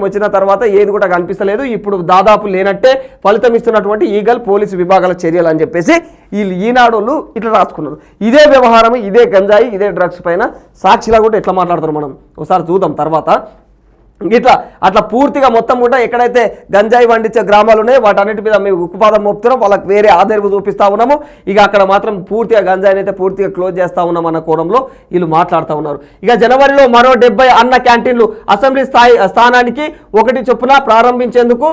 వచ్చిన తర్వాత ఏది కూడా కనిపిస్తలేదు, ఇప్పుడు దాదాపు లేనట్టే ఫలితం ఇస్తున్నటువంటి ఈగల్ పోలీసు విభాగాల చర్యలు అని చెప్పేసి వీళ్ళు ఈనాడోళ్ళు ఇట్లా రాసుకున్నారు. ఇదే వ్యవహారం, ఇదే గంజాయి, ఇదే డ్రగ్స్ పైన సాక్షిలా కూడా ఎట్లా మాట్లాడతారు మనం ఒకసారి చూద్దాం తర్వాత. అట్లా పూర్తిగా మొత్తం కూడా ఎక్కడైతే గంజాయి పండించే గ్రామాలు ఉన్నాయో వాటన్నిటి మీద మేము ఉక్కుపాదం మోపుతున్నాం, వాళ్ళకి వేరే ఆధారపు చూపిస్తూ ఉన్నాము. ఇక అక్కడ మాత్రం పూర్తిగా గంజాయిని అయితే పూర్తిగా క్లోజ్ చేస్తూ ఉన్నాం అన్న కోణంలో వీళ్ళు మాట్లాడుతూ ఉన్నారు. ఇక జనవరిలో మరో 70 అన్న క్యాంటీన్లు అసెంబ్లీ స్థానానికి 1 చొప్పున ప్రారంభించేందుకు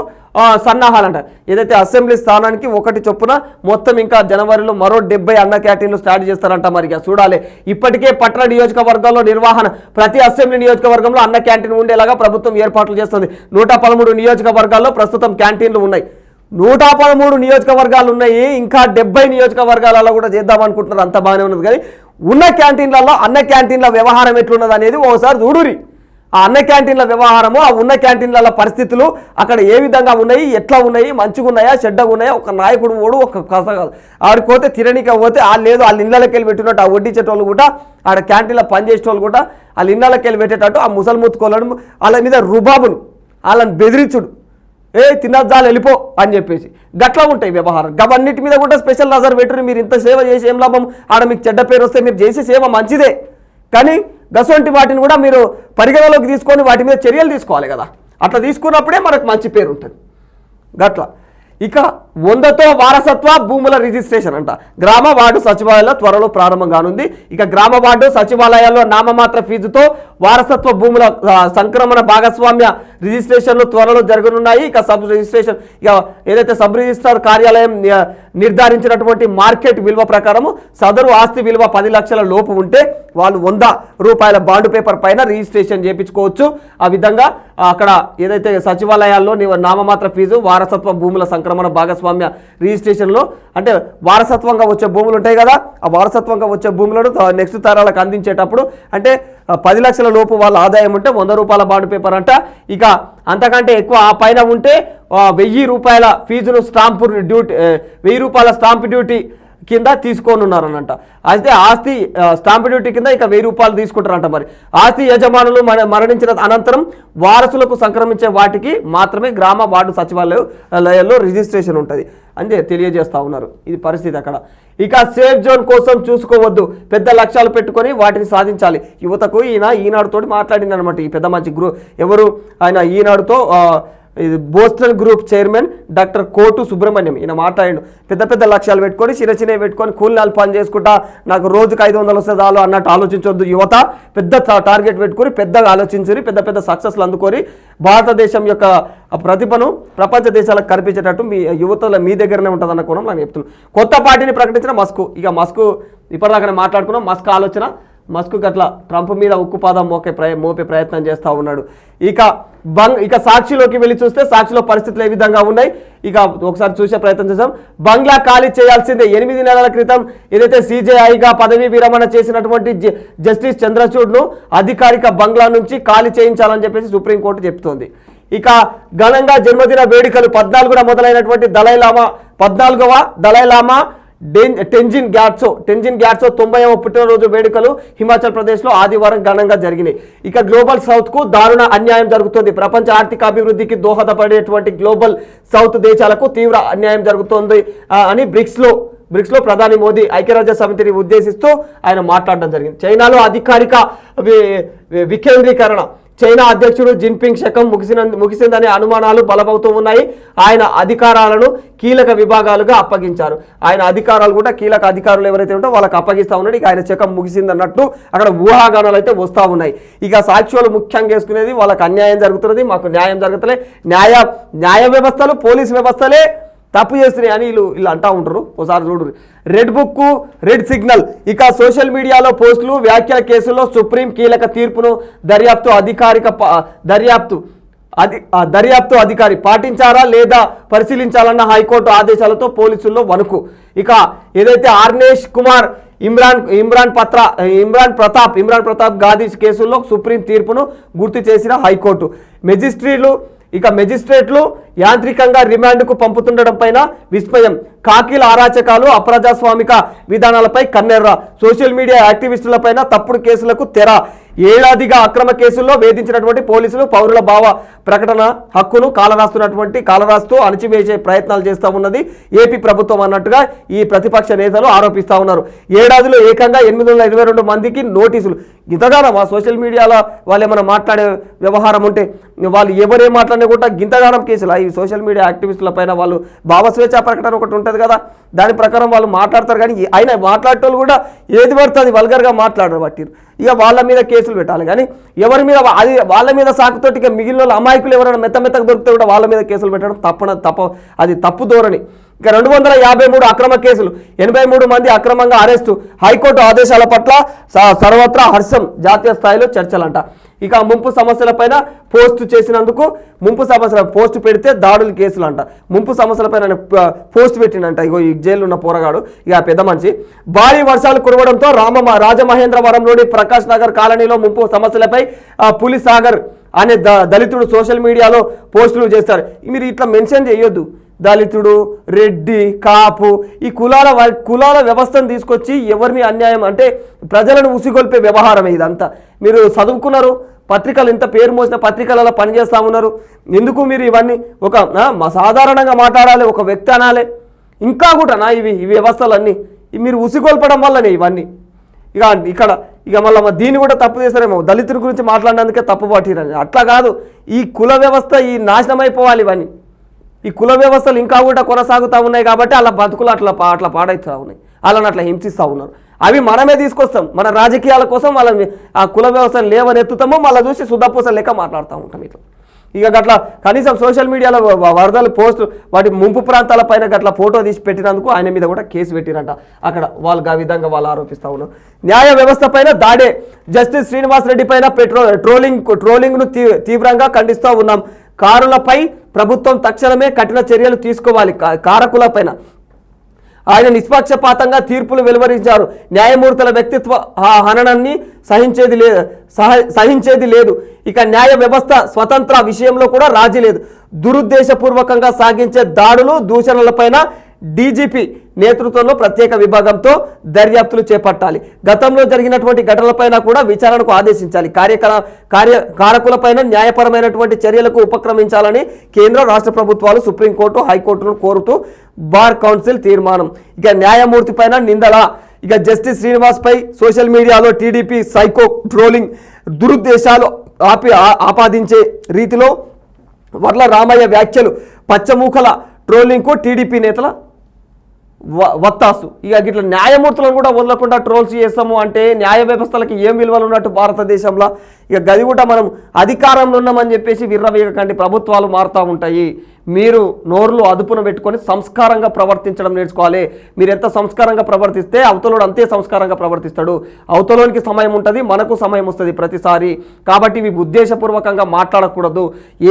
సన్నాహాలంట. ఏదైతే అసెంబ్లీ స్థానానికి 1 చొప్పున మొత్తం ఇంకా జనవరిలో మరో 70 అన్న క్యాంటీన్లు స్టార్ట్ చేస్తారంట. మరి చూడాలి. ఇప్పటికే పట్టణ నియోజకవర్గాల్లో నిర్వహణ ప్రతి అసెంబ్లీ నియోజకవర్గంలో అన్న క్యాంటీన్ ఉండేలాగా ప్రభుత్వం ఏర్పాట్లు చేస్తుంది. 113 నియోజకవర్గాల్లో ప్రస్తుతం క్యాంటీన్లు ఉన్నాయి. 113 నియోజకవర్గాలు ఉన్నాయి. ఇంకా 70 నియోజకవర్గాలలో కూడా చేద్దాం అనుకుంటున్నారు. అంత బాగానే ఉన్నది. కానీ ఉన్న క్యాంటీన్లలో అన్న క్యాంటీన్ల వ్యవహారం ఎట్లున్నది అనేది ఓసారి చూడురి. ఆ అన్న క్యాంటీన్ల వ్యవహారము, ఆ ఉన్న క్యాంటీన్ల పరిస్థితులు అక్కడ ఏ విధంగా ఉన్నాయి, ఎట్లా ఉన్నాయి, మంచిగా ఉన్నాయా, చెడ్డగా ఉన్నాయా, ఒక నాయకుడు ఓడు ఒక కథ కాదు. ఆడికి పోతే తిననీకి పోతే లేదు వాళ్ళ ఇళ్ళకి వెళ్ళి పెట్టినట్టు ఆ వడ్డించేటోళ్ళు కూడా ఆడ క్యాంటీన్లో పనిచేసేటోళ్ళు కూడా వాళ్ళ ఇళ్ళకి వెళ్ళి పెట్టేటట్టు ఆ ముసల్ముత్తుకోవడం, వాళ్ళ మీద రుబాబును, వాళ్ళని బెదిరించుడు, తినద్దాలు వెళ్ళిపో అని చెప్పేసి గట్లా ఉంటాయి వ్యవహారం. అవన్నిటి మీద కూడా స్పెషల్ నజర్ పెట్టుకుని మీరు ఇంత సేవ చేసి ఏం లాభం, ఆడ మీకు చెడ్డ పేరు వస్తే మీరు చేసే సేవ మంచిదే, కానీ గసొంటి వాటిని కూడా మీరు పరిగణలోకి తీసుకొని వాటి మీద చర్యలు తీసుకోవాలి కదా. అట్లా తీసుకున్నప్పుడే మనకు మంచి పేరు ఉంటుంది. గట్లా ఇక 100తో వారసత్వ భూముల రిజిస్ట్రేషన్ అంట. గ్రామ వార్డు సచివాలయాల్లో త్వరలో ప్రారంభం కానుంది. ఇక గ్రామ వార్డు సచివాలయాల్లో నామమాత్ర ఫీజుతో వారసత్వ భూముల సంక్రమణ భాగస్వామ్య రిజిస్ట్రేషన్లు త్వరలో జరగనున్నాయి. ఇక సబ్ రిజిస్ట్రేషన్ ఏదైతే సబ్ రిజిస్ట్రార్ కార్యాలయం నిర్ధారించినటువంటి మార్కెట్ విలువ ప్రకారము సదరు ఆస్తి విలువ 10 లక్షల లోపు ఉంటే వాళ్ళు 100 రూపాయల బాండ్ పేపర్ పైన రిజిస్ట్రేషన్ చేయించుకోవచ్చు. ఆ విధంగా అక్కడ ఏదైతే సచివాలయాల్లో నామమాత్ర ఫీజు వారసత్వ భూముల సంక్రమణ భాగస్వామ్య రిజిస్ట్రేషన్లో అంటే వారసత్వంగా వచ్చే భూములు ఉంటాయి కదా, ఆ వారసత్వంగా వచ్చే భూములను నెక్స్ట్ తరాలకు అందించేటప్పుడు అంటే 10 లక్షల లోపు వాళ్ళ ఆదాయం ఉంటే 100 రూపాయల బాండ్ పేపర్ అంట. ఇక అంతకంటే ఎక్కువ ఆ పైన ఉంటే 1000 రూపాయల ఫీజును స్టాంపు డ్యూటీ 1000 రూపాయల స్టాంపు డ్యూటీ కింద తీసుకోనున్నారనంట. అయితే ఆస్తి స్టాంపు డ్యూటీ కింద ఇక 1000 రూపాయలు తీసుకుంటారంట. మరి ఆస్తి యజమానులు మరణించిన అనంతరం వారసులకు సంక్రమించే వాటికి మాత్రమే గ్రామ వార్డు సచివాలయాల్లో రిజిస్ట్రేషన్ ఉంటుంది అని తెలియజేస్తూ ఉన్నారు. ఇది పరిస్థితి అక్కడ. ఇక సేఫ్ జోన్ కోసం చూసుకోవద్దు, పెద్ద లక్ష్యాలు పెట్టుకొని వాటిని సాధించాలి. యువతకు ఈనాడుతో మాట్లాడింది అనమాట. ఈ పెద్ద మంచి ఎవరు ఆయన ఈనాడుతో ఇది Boston group chairman doctor coat Subrahmanyam ఈయన మాట్లాడిండు. పెద్ద పెద్ద లక్ష్యాలు పెట్టుకొని చిన్న పెట్టుకొని కూలినాలు పని చేసుకుంటా నాకు రోజుకు 500 వస్తే చాలు అన్నట్టు ఆలోచించొద్దు. యువత పెద్ద టార్గెట్ పెట్టుకొని పెద్దగా ఆలోచించి పెద్ద సక్సెస్లు అందుకొని భారతదేశం యొక్క ప్రతిభను ప్రపంచ దేశాలకు కనిపించేటట్టు మీ యువతలో మీ దగ్గరనే ఉంటుంది అన్న కోణం నేను చెప్తున్నాను. కొత్త పార్టీని ప్రకటించిన మస్క్. ఇక మస్క్ ఇప్పటిదాకానే మాట్లాడుకున్నాం. మస్క్ ఆలోచన మస్క్ అట్లా ట్రంప్ మీద ఉక్కుపాదం మోపే ప్రయత్నం చేస్తూ ఉన్నాడు. ఇక సాక్షిలోకి వెళ్ళి చూస్తే సాక్షిలో పరిస్థితులు ఏ విధంగా ఉన్నాయి ఇక ఒకసారి చూసే ప్రయత్నం చేద్దాం. బంగ్లా ఖాళీ చేయాల్సిందే. 8 నెలల క్రితం ఏదైతే సిజేఐగా పదవీ విరమణ చేసినటువంటి జస్టిస్ చంద్రచూడ్ను అధికారిక బంగ్లా నుంచి ఖాళీ చేయించాలని చెప్పేసి సుప్రీంకోర్టు చెప్తోంది. ఇక ఘనంగా జన్మదిన వేడుకలు 14న మొదలైనటువంటి 14వ దలైలామా టెంజిన్ గ్యాట్సో 90వ పుట్టినరోజు వేడుకలు హిమాచల్ ప్రదేశ్లో ఆదివారం ఘనంగా జరిగినాయి. ఇక గ్లోబల్ సౌత్కు దారుణ అన్యాయం జరుగుతుంది. ప్రపంచ ఆర్థిక అభివృద్ధికి దోహదపడేటువంటి గ్లోబల్ సౌత్ దేశాలకు తీవ్ర అన్యాయం జరుగుతోంది అని బ్రిక్స్లో ప్రధాని మోదీ ఐక్యరాజ్య సమితిని ఉద్దేశిస్తూ ఆయన మాట్లాడడం జరిగింది. చైనాలో అధికారిక వికేంద్రీకరణ. చైనా అధ్యక్షుడు జిన్పింగ్ శకం ముగిసిందనే అనుమానాలు బలమవుతూ ఉన్నాయి. ఆయన అధికారాలను కీలక విభాగాలుగా అప్పగించారు. ఆయన అధికారాలు కూడా కీలక అధికారులు ఎవరైతే ఉంటారో వాళ్ళకి అప్పగిస్తూ ఉన్నాడు. ఇక ఆయన శకం ముగిసిందన్నట్టు అక్కడ ఊహాగానాలు అయితే వస్తూ ఉన్నాయి. ఇక సాక్ష్యాలు ముఖ్యంగా వేసుకునేది వాళ్ళకి అన్యాయం జరుగుతున్నది, మాకు న్యాయం జరుగుతలే, న్యాయ వ్యవస్థలు పోలీస్ వ్యవస్థలే తప్పు చేస్తున్నాయి అని వీళ్ళు అంటూ ఉంటారు. ఒకసారి చూడు. Red book red signal. ఇక సోషల్ మీడియాలో పోస్టులు వ్యాఖ్యల కేసుల్లో సుప్రీం కీలక తీర్పును దర్యాప్తు అధికారి పాటించారా లేదా పరిశీలించాలన్న హైకోర్టు ఆదేశాలతో పోలీసుల్లో వణుకు. ఇక ఏదైతే ఆర్నేష్ కుమార్ ఇమ్రాన్ ప్రతాప్ గాది కేసుల్లో సుప్రీం తీర్పును గుర్తు చేసిన హైకోర్టు. మెజిస్ట్రేట్లు యాంత్రికంగా రిమాండ్కు పంపుతుండడం పైన విస్మయం. కాకీల అరాచకాలు అప్రజాస్వామిక విధానాలపై కన్నెర్ర. సోషల్ మీడియా యాక్టివిస్టులపైన తప్పుడు కేసులకు తెర. ఏడాదిగా అక్రమ కేసుల్లో వేధించినటువంటి పోలీసులు పౌరుల భావ ప్రకటన హక్కును కాలరాస్తూ అణచివేసే ప్రయత్నాలు చేస్తూ ఉన్నది ఏపీ ప్రభుత్వం అన్నట్టుగా ఈ ప్రతిపక్ష నేతలు ఆరోపిస్తూ ఉన్నారు. ఏడాదిలో ఏకంగా 822 మందికి నోటీసులు. గింతగానం ఆ సోషల్ మీడియాలో వాళ్ళు ఏమైనా మాట్లాడే వ్యవహారం ఉంటే వాళ్ళు ఎవరేం మాట్లాడినా కూడా గింతగానం కేసులు ఈ సోషల్ మీడియా యాక్టివిస్టుల పైన వాళ్ళు భావస్వేచ్ఛా ప్రకటన ఒకటి ఉంటుంది కదా, దాని ప్రకారం వాళ్ళు మాట్లాడతారు. కానీ ఆయన మాట్లాడేటోళ్ళు కూడా ఏది పడుతుంది వల్గర్గా మాట్లాడరు బట్టి ఇక వాళ్ళ మీద కేసులు పెట్టాలి. కానీ ఎవరి మీద అది వాళ్ళ మీద సాకుతోటి ఇక మిగిలిన అమాయకులు ఎవరైనా మెత్తగా దొరికితే కూడా వాళ్ళ మీద కేసులు పెట్టడం అది తప్పు ధోరణి. ఇక 253 అక్రమ కేసులు, 83 మంది అక్రమంగా అరెస్టు, హైకోర్టు ఆదేశాల పట్ల సర్వత్రా హర్షం, జాతీయ స్థాయిలో చర్చలంట. ఇక ముంపు సమస్యలపైన పోస్టు చేసినందుకు ముంపు సమస్యల పోస్టు పెడితే దాడులు కేసులు అంట. ముంపు సమస్యలపైన పోస్టు పెట్టిండంట ఇగో ఈ జైలు ఉన్న పోరగాడు ఇక పెద్ద మనిషి. భారీ వర్షాలు కురవడంతో రాజమహేంద్రవరంలోని ప్రకాష్ నగర్ కాలనీలో ముంపు సమస్యలపై పులి సాగర్ అనే దళితుడు సోషల్ మీడియాలో పోస్టులు చేస్తారు. మీరు ఇట్లా మెన్షన్ చేయొద్దు. దళితుడు, రెడ్డి, కాపు ఈ కులాల వ్యవస్థను తీసుకొచ్చి ఎవరిని అన్యాయం అంటే ప్రజలను ఉసిగొల్పే వ్యవహారం ఇదంతా. మీరు చదువుకున్నారు, పత్రికలు ఇంత పేరు మోసిన పత్రికలలో పనిచేస్తూ ఉన్నారు, ఎందుకు మీరు ఇవన్నీ ఒక సాధారణంగా మాట్లాడాలి, ఒక వ్యక్తి అనాలి, ఇంకా కూడా ఇవి వ్యవస్థలన్నీ మీరు ఉసిగొల్పడం వల్లనే ఇవన్నీ. ఇక మళ్ళీ దీన్ని కూడా తప్పు చేస్తారేమో, దళితుల గురించి మాట్లాడినందుకే తప్పు పట్టిరని. అట్లా కాదు, ఈ కుల వ్యవస్థ ఈ నాశనం అయిపోవాలి. ఇవన్నీ ఈ కుల వ్యవస్థలు ఇంకా కూడా కొనసాగుతూ ఉన్నాయి కాబట్టి అలా బతుకులు అట్లా పాడవుతూ ఉన్నాయి, వాళ్ళని అట్లా హింసిస్తూ ఉన్నారు. అవి మనమే తీసుకొస్తాం, మన రాజకీయాల కోసం వాళ్ళని ఆ కుల వ్యవస్థను లేవనెత్తుతామో మళ్ళీ చూసి శుద్ధపూస లెక్క మాట్లాడుతూ ఉంటాం ఇట్లా. ఇక గట్లా కనీసం సోషల్ మీడియాలో వరదలు పోస్ట్ వాటి ముంపు ప్రాంతాల పైన గట్లా ఫోటో తీసి పెట్టినందుకు ఆయన మీద కూడా కేసు పెట్టిరంట. అక్కడ వాళ్ళు ఆ విధంగా వాళ్ళు ఆరోపిస్తూ ఉన్నారు. న్యాయ వ్యవస్థ పైన దాడే, జస్టిస్ శ్రీనివాస్ రెడ్డి పైన ట్రోలింగ్ను తీవ్రంగా ఖండిస్తూ ఉన్నాం. కారులపై ప్రభుత్వం తక్షణమే కఠిన చర్యలు తీసుకోవాలి. కారకులపైన ఆయన నిష్పక్షపాతంగా తీర్పులు వెలువరించారు. న్యాయమూర్తుల వ్యక్తిత్వ హననాన్ని సహించేది లేదు. ఇక న్యాయ వ్యవస్థ స్వతంత్ర విషయంలో కూడా రాజీ లేదు. దురుద్దేశపూర్వకంగా సాగించే దాడులు, దూషణలపైన డీజీపీ నేతృత్వంలో ప్రత్యేక విభాగంతో దర్యాప్తులు చేపట్టాలి. గతంలో జరిగినటువంటి ఘటనలపైన కూడా విచారణకు ఆదేశించాలి. కారకులపైన న్యాయపరమైనటువంటి చర్యలకు ఉపక్రమించాలని కేంద్ర రాష్ట్ర ప్రభుత్వాలు సుప్రీంకోర్టు, హైకోర్టును కోరుతూ బార్ కౌన్సిల్ తీర్మానం. ఇక న్యాయమూర్తి పైన నిందల. ఇక జస్టిస్ శ్రీనివాస్ పై సోషల్ మీడియాలో టీడీపీ సైకో ట్రోలింగ్, దురుద్దేశాలు ఆపాదించే రీతిలో వర్ల రామయ్య వ్యాఖ్యలు, పచ్చమూకల ట్రోలింగ్కు టీడీపీ నేతల వత్తాసు. ఇక ఇట్లా న్యాయమూర్తులను కూడా వదలకుండా ట్రోల్స్ చేస్తాము అంటే న్యాయ వ్యవస్థలకి ఏం విలువలు ఉన్నట్టు భారతదేశంలో. ఇక గది కూడా మనం అధికారంలో ఉన్నామని చెప్పేసి విర్రవీగకండి, ప్రభుత్వాలు మారుతూ ఉంటాయి. మీరు నోరులు అదుపున పెట్టుకొని సంస్కారంగా ప్రవర్తించడం నేర్చుకోవాలి. మీరు ఎంత సంస్కారంగా ప్రవర్తిస్తే అవతలోడు అంతే సంస్కారంగా ప్రవర్తిస్తాడు. అవతలోనికి సమయం ఉంటుంది, మనకు సమయం వస్తుంది ప్రతిసారి. కాబట్టి ఇవి ఉద్దేశపూర్వకంగా మాట్లాడకూడదు.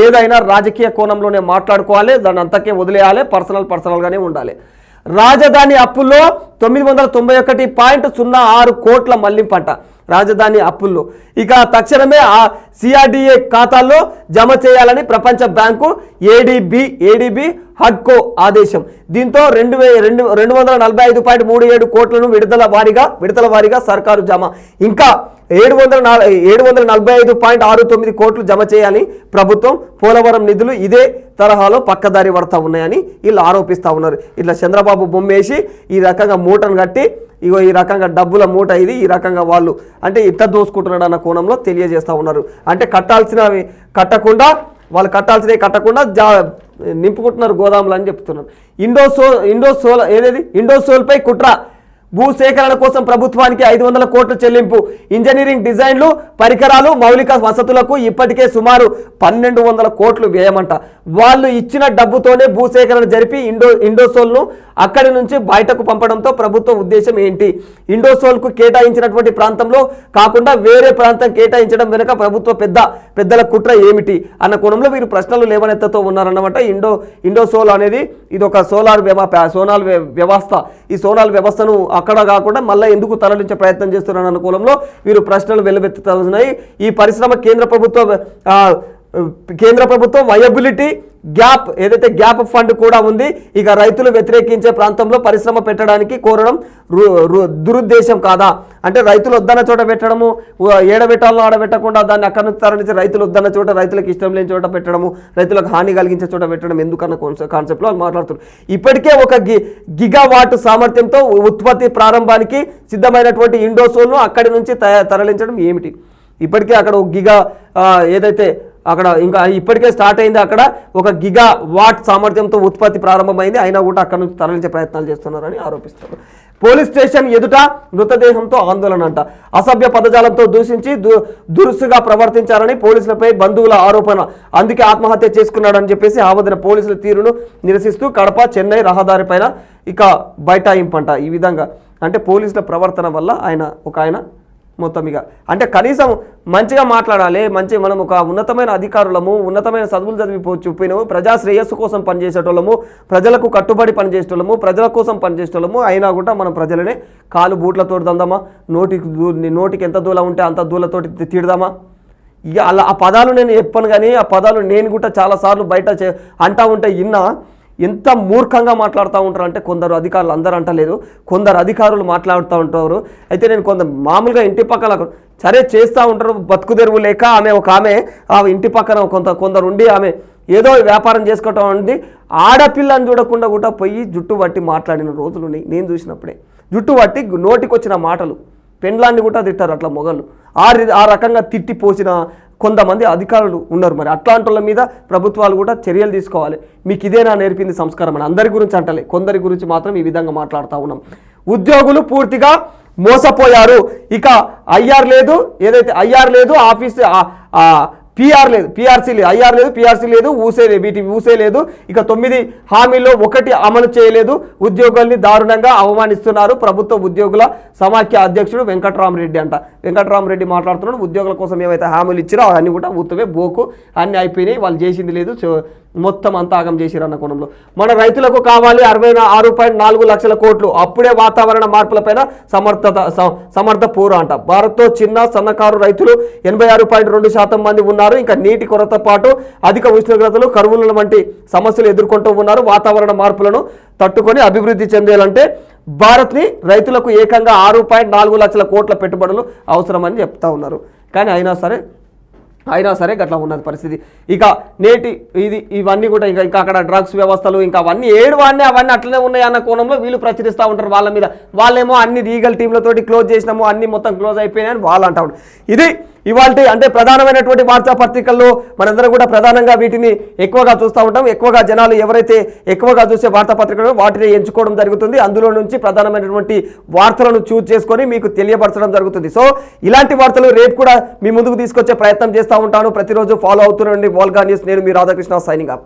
ఏదైనా రాజకీయ కోణంలోనే మాట్లాడుకోవాలి, దాన్ని అంతకే వదిలేయాలి, పర్సనల్గానే ఉండాలి. రాజధాని అప్పుల్లో 991.06 కోట్ల మళ్లింపంట రాజధాని అప్పుల్లో. ఇక తక్షణమే ఆ సిఆర్డిఏ ఖాతాల్లో జమ చేయాలని ప్రపంచ బ్యాంకు ఏడీబీ హడ్కో ఆదేశం. దీంతో 245.37 కోట్లను విడతల వారీగా సర్కారు జమ. ఇంకా 745.69 కోట్లు జమ చేయాలని ప్రభుత్వం. పోలవరం నిధులు ఇదే తరహాలో పక్కదారి పడతా ఉన్నాయని వీళ్ళు ఆరోపిస్తూ ఉన్నారు. ఇట్లా చంద్రబాబు బొమ్మేసి ఈ రకంగా మూటను కట్టి ఇగో ఈ రకంగా డబ్బుల మూట ఇది, ఈ రకంగా వాళ్ళు అంటే ఇట్లా దోసుకుంటున్నాడు అన్న కోణంలో తెలియజేస్తూ ఉన్నారు. అంటే కట్టాల్సినవి కట్టకుండా, వాళ్ళు కట్టాల్సినవి కట్టకుండా నింపుకుంటున్నారు గోదాములు అని చెప్తున్నారు. ఇండోసోల్పై కుట్ర, భూసేకరణ కోసం ప్రభుత్వానికి 500 కోట్లు చెల్లింపు. ఇంజనీరింగ్ డిజైన్లు, పరికరాలు, మౌలిక వసతులకు ఇప్పటికే సుమారు 1200 కోట్లు వ్యయమంట. వాళ్ళు ఇచ్చిన డబ్బుతోనే భూసేకరణ జరిపి ఇండోసోల్ను అక్కడి నుంచి బయటకు పంపడంతో ప్రభుత్వ ఉద్దేశం ఏంటి? ఇండోసోల్కు కేటాయించినటువంటి ప్రాంతంలో కాకుండా వేరే ప్రాంతం కేటాయించడం వెనుక ప్రభుత్వ పెద్దల కుట్ర ఏమిటి అన్న కోణంలో వీరు ప్రశ్నలు లేవనెత్తతో ఉన్నారన్నమాట. ఇండోసోల్ అనేది ఇది ఒక సోనాల్ వ్యవస్థ. ఈ సోనాల్ వ్యవస్థను అక్కడ కాకుండా మళ్ళీ ఎందుకు తరలించే ప్రయత్నం చేస్తున్నారు అనుకూలంలో వీరు ప్రశ్నలు వెలువెత్తుతున్నాయి. ఈ పరిశ్రమ కేంద్ర ప్రభుత్వ కేంద్ర ప్రభుత్వం వయబిలిటీ గ్యాప్ ఏదైతే గ్యాప్ ఫండ్ కూడా ఉంది. ఇక రైతులు వ్యతిరేకించే ప్రాంతంలో పరిశ్రమ పెట్టడానికి కోరడం దురుద్దేశం కాదా అంటే రైతులు వద్దన్న చోట పెట్టడము, ఏడబెట్టాలను ఆడబెట్టకుండా దాన్ని అక్కడ నుంచి తరలించి రైతులు వద్దన్న చోట, రైతులకు ఇష్టం లేని చోట పెట్టడము, రైతులకు హాని కలిగించే చోట పెట్టడం ఎందుకన్న కాన్సెప్ట్లో వాళ్ళు మాట్లాడుతున్నారు. ఇప్పటికే ఒక గిగావాట్ సామర్థ్యంతో ఉత్పత్తి ప్రారంభానికి సిద్ధమైనటువంటి ఇండోసోల్ను అక్కడి నుంచి తరలించడం ఏమిటి? ఇప్పటికే అక్కడ ఒక గిగా ఏదైతే అక్కడ ఇంకా ఇప్పటికే స్టార్ట్ అయింది, అక్కడ ఒక గిగా వాట్ సామర్థ్యంతో ఉత్పత్తి ప్రారంభమైంది, అయినా కూడా అక్కడ నుంచి తరలించే ప్రయత్నాలు చేస్తున్నారని ఆరోపిస్తారు. పోలీస్ స్టేషన్ ఎదుట మృతదేహంతో ఆందోళన అంట. అసభ్య పదజాలంతో దూషించి దురుసుగా ప్రవర్తించారని పోలీసులపై బంధువుల ఆరోపణ. అందుకే ఆత్మహత్య చేసుకున్నాడని చెప్పేసి ఆవేదన. పోలీసుల తీరును నిరసిస్తూ కడప చెన్నై రహదారి పైన ఇక బైఠాయింపంట. ఈ విధంగా అంటే పోలీసుల ప్రవర్తన వల్ల ఆయన మొత్తం ఇక అంటే కనీసం మంచిగా మాట్లాడాలి, మనం ఒక ఉన్నతమైన అధికారులము, ఉన్నతమైన చదువులు చదివి చూపినము, ప్రజా శ్రేయస్సు కోసం పనిచేసేటోళ్ళము, ప్రజలకు కట్టుబడి పనిచేసేటోళ్ళము, ప్రజల కోసం పనిచేసేటోళ్ళము, అయినా కూడా మనం ప్రజలనే కాలు బూట్లతో దందామా, నోటికి ఎంత దూల ఉంటే అంత దూలతోటి తిడదామా? ఇక అలా ఆ పదాలు నేను చెప్పను, కానీ ఆ పదాలు నేను కూడా చాలాసార్లు బయట అంటా ఉంటే ఎంత మూర్ఖంగా మాట్లాడుతూ ఉంటారు అంటే కొందరు అధికారులు, అందరూ అంటలేదు, కొందరు అధికారులు మాట్లాడుతూ ఉంటారు. అయితే నేను మామూలుగా ఇంటి పక్కల సరే చేస్తూ ఉంటారు, బతుకు తెరువు లేక ఆమె ఆ ఇంటి పక్కన కొందరు ఉండి ఆమె ఏదో వ్యాపారం చేసుకోవటం ఉంది, ఆడపిల్లని చూడకుండా కూడా పోయి జుట్టు పట్టి మాట్లాడిన రోజులు నేను చూసినప్పుడే. జుట్టు పట్టి నోటికొచ్చిన మాటలు, పెండ్లాన్ని కూడా తిట్టారు అట్లా మొగళ్ళు. ఆ రకంగా తిట్టిపోసిన కొంతమంది అధికారులు ఉన్నారు. మరి అట్లాంటి వాళ్ళ మీద ప్రభుత్వాలు కూడా చర్యలు తీసుకోవాలి. మీకు ఇదేనా నేర్పింది సంస్కారం అని అందరి గురించి అంటలే, కొందరి గురించి మాత్రం ఈ విధంగా మాట్లాడుతూ ఉన్నాం. ఉద్యోగులు పూర్తిగా మోసపోయారు. ఇక ఐఆర్ లేదు, ఏదైతే ఐఆర్ లేదు, ఆఫీస్ పిఆర్ లేదు, పిఆర్సీ లేదు, ఐఆర్ లేదు, పిఆర్సీ లేదు, ఊసే లేదు. ఇక 9 హామీల్లో 1 అమలు చేయలేదు. ఉద్యోగుల్ని దారుణంగా అవమానిస్తున్నారు. ప్రభుత్వ ఉద్యోగుల సమాఖ్య అధ్యక్షుడు వెంకట్రామరెడ్డి అంట. వెంకట్రామరెడ్డి మాట్లాడుతున్నాడు, ఉద్యోగుల కోసం ఏవైతే హామీలు ఇచ్చారో అవన్నీ కూడా ఉత్తవే బోకు, అన్నీ అయిపోయినాయి, వాళ్ళు చేసింది లేదు, మొత్తం అంతా ఆగం చేసిరన్న కోణంలో. మన రైతులకు కావాలి 66.4 లక్షల కోట్లు. అప్పుడే వాతావరణ మార్పులపైన సమర్థ పోరు అంట. భారత్తో చిన్న సన్నకారు రైతులు 86.2% మంది ఉన్నారు. ఇంకా నీటి కొరత పాటు అధిక ఉష్ణోగ్రతలు, కరువుల వంటి సమస్యలు ఎదుర్కొంటూ ఉన్నారు. వాతావరణ మార్పులను తట్టుకొని అభివృద్ధి చెందేయాలంటే భారత్ని రైతులకు ఏకంగా 6.4 లక్షల కోట్ల పెట్టుబడులు అవసరమని చెప్తా ఉన్నారు. కానీ అయినా సరే గట్లా ఉన్నది పరిస్థితి. ఇక నేటి ఇవన్నీ కూడా ఇంకా అక్కడ డ్రగ్స్ వ్యవస్థలు ఇంకా అవన్నీ అవన్నీ అట్లనే ఉన్నాయి అన్న కోణంలో వీళ్ళు ప్రచురిస్తూ ఉంటారు. వాళ్ళ మీద వాళ్ళేమో అన్ని లీగల్ టీంలతోటి క్లోజ్ చేసినాము, అన్ని మొత్తం క్లోజ్ అయిపోయినాయని వాళ్ళు అంటా ఉంటారు. ఇది ఇవాళ అంటే ప్రధానమైనటువంటి వార్తాపత్రికల్లో మనందరం కూడా ప్రధానంగా వీటిని ఎక్కువగా చూస్తూ ఉంటాం. ఎక్కువగా జనాలు ఎవరైతే ఎక్కువగా చూసే వార్తాపత్రికలు వాటిని ఎంచుకోవడం జరుగుతుంది. అందులో నుంచి ప్రధానమైనటువంటి వార్తలను చూస్ చేసుకొని మీకు తెలియపరచడం జరుగుతుంది. సో ఇలాంటి వార్తలు రేపు కూడా మీ ముందుకు తీసుకొచ్చే ప్రయత్నం చేస్తూ ఉంటాను. ప్రతిరోజు ఫాలో అవుతుండండి వోల్గా న్యూస్. నేను మీ రాధాకృష్ణ, సైనింగ్ ఆఫ్.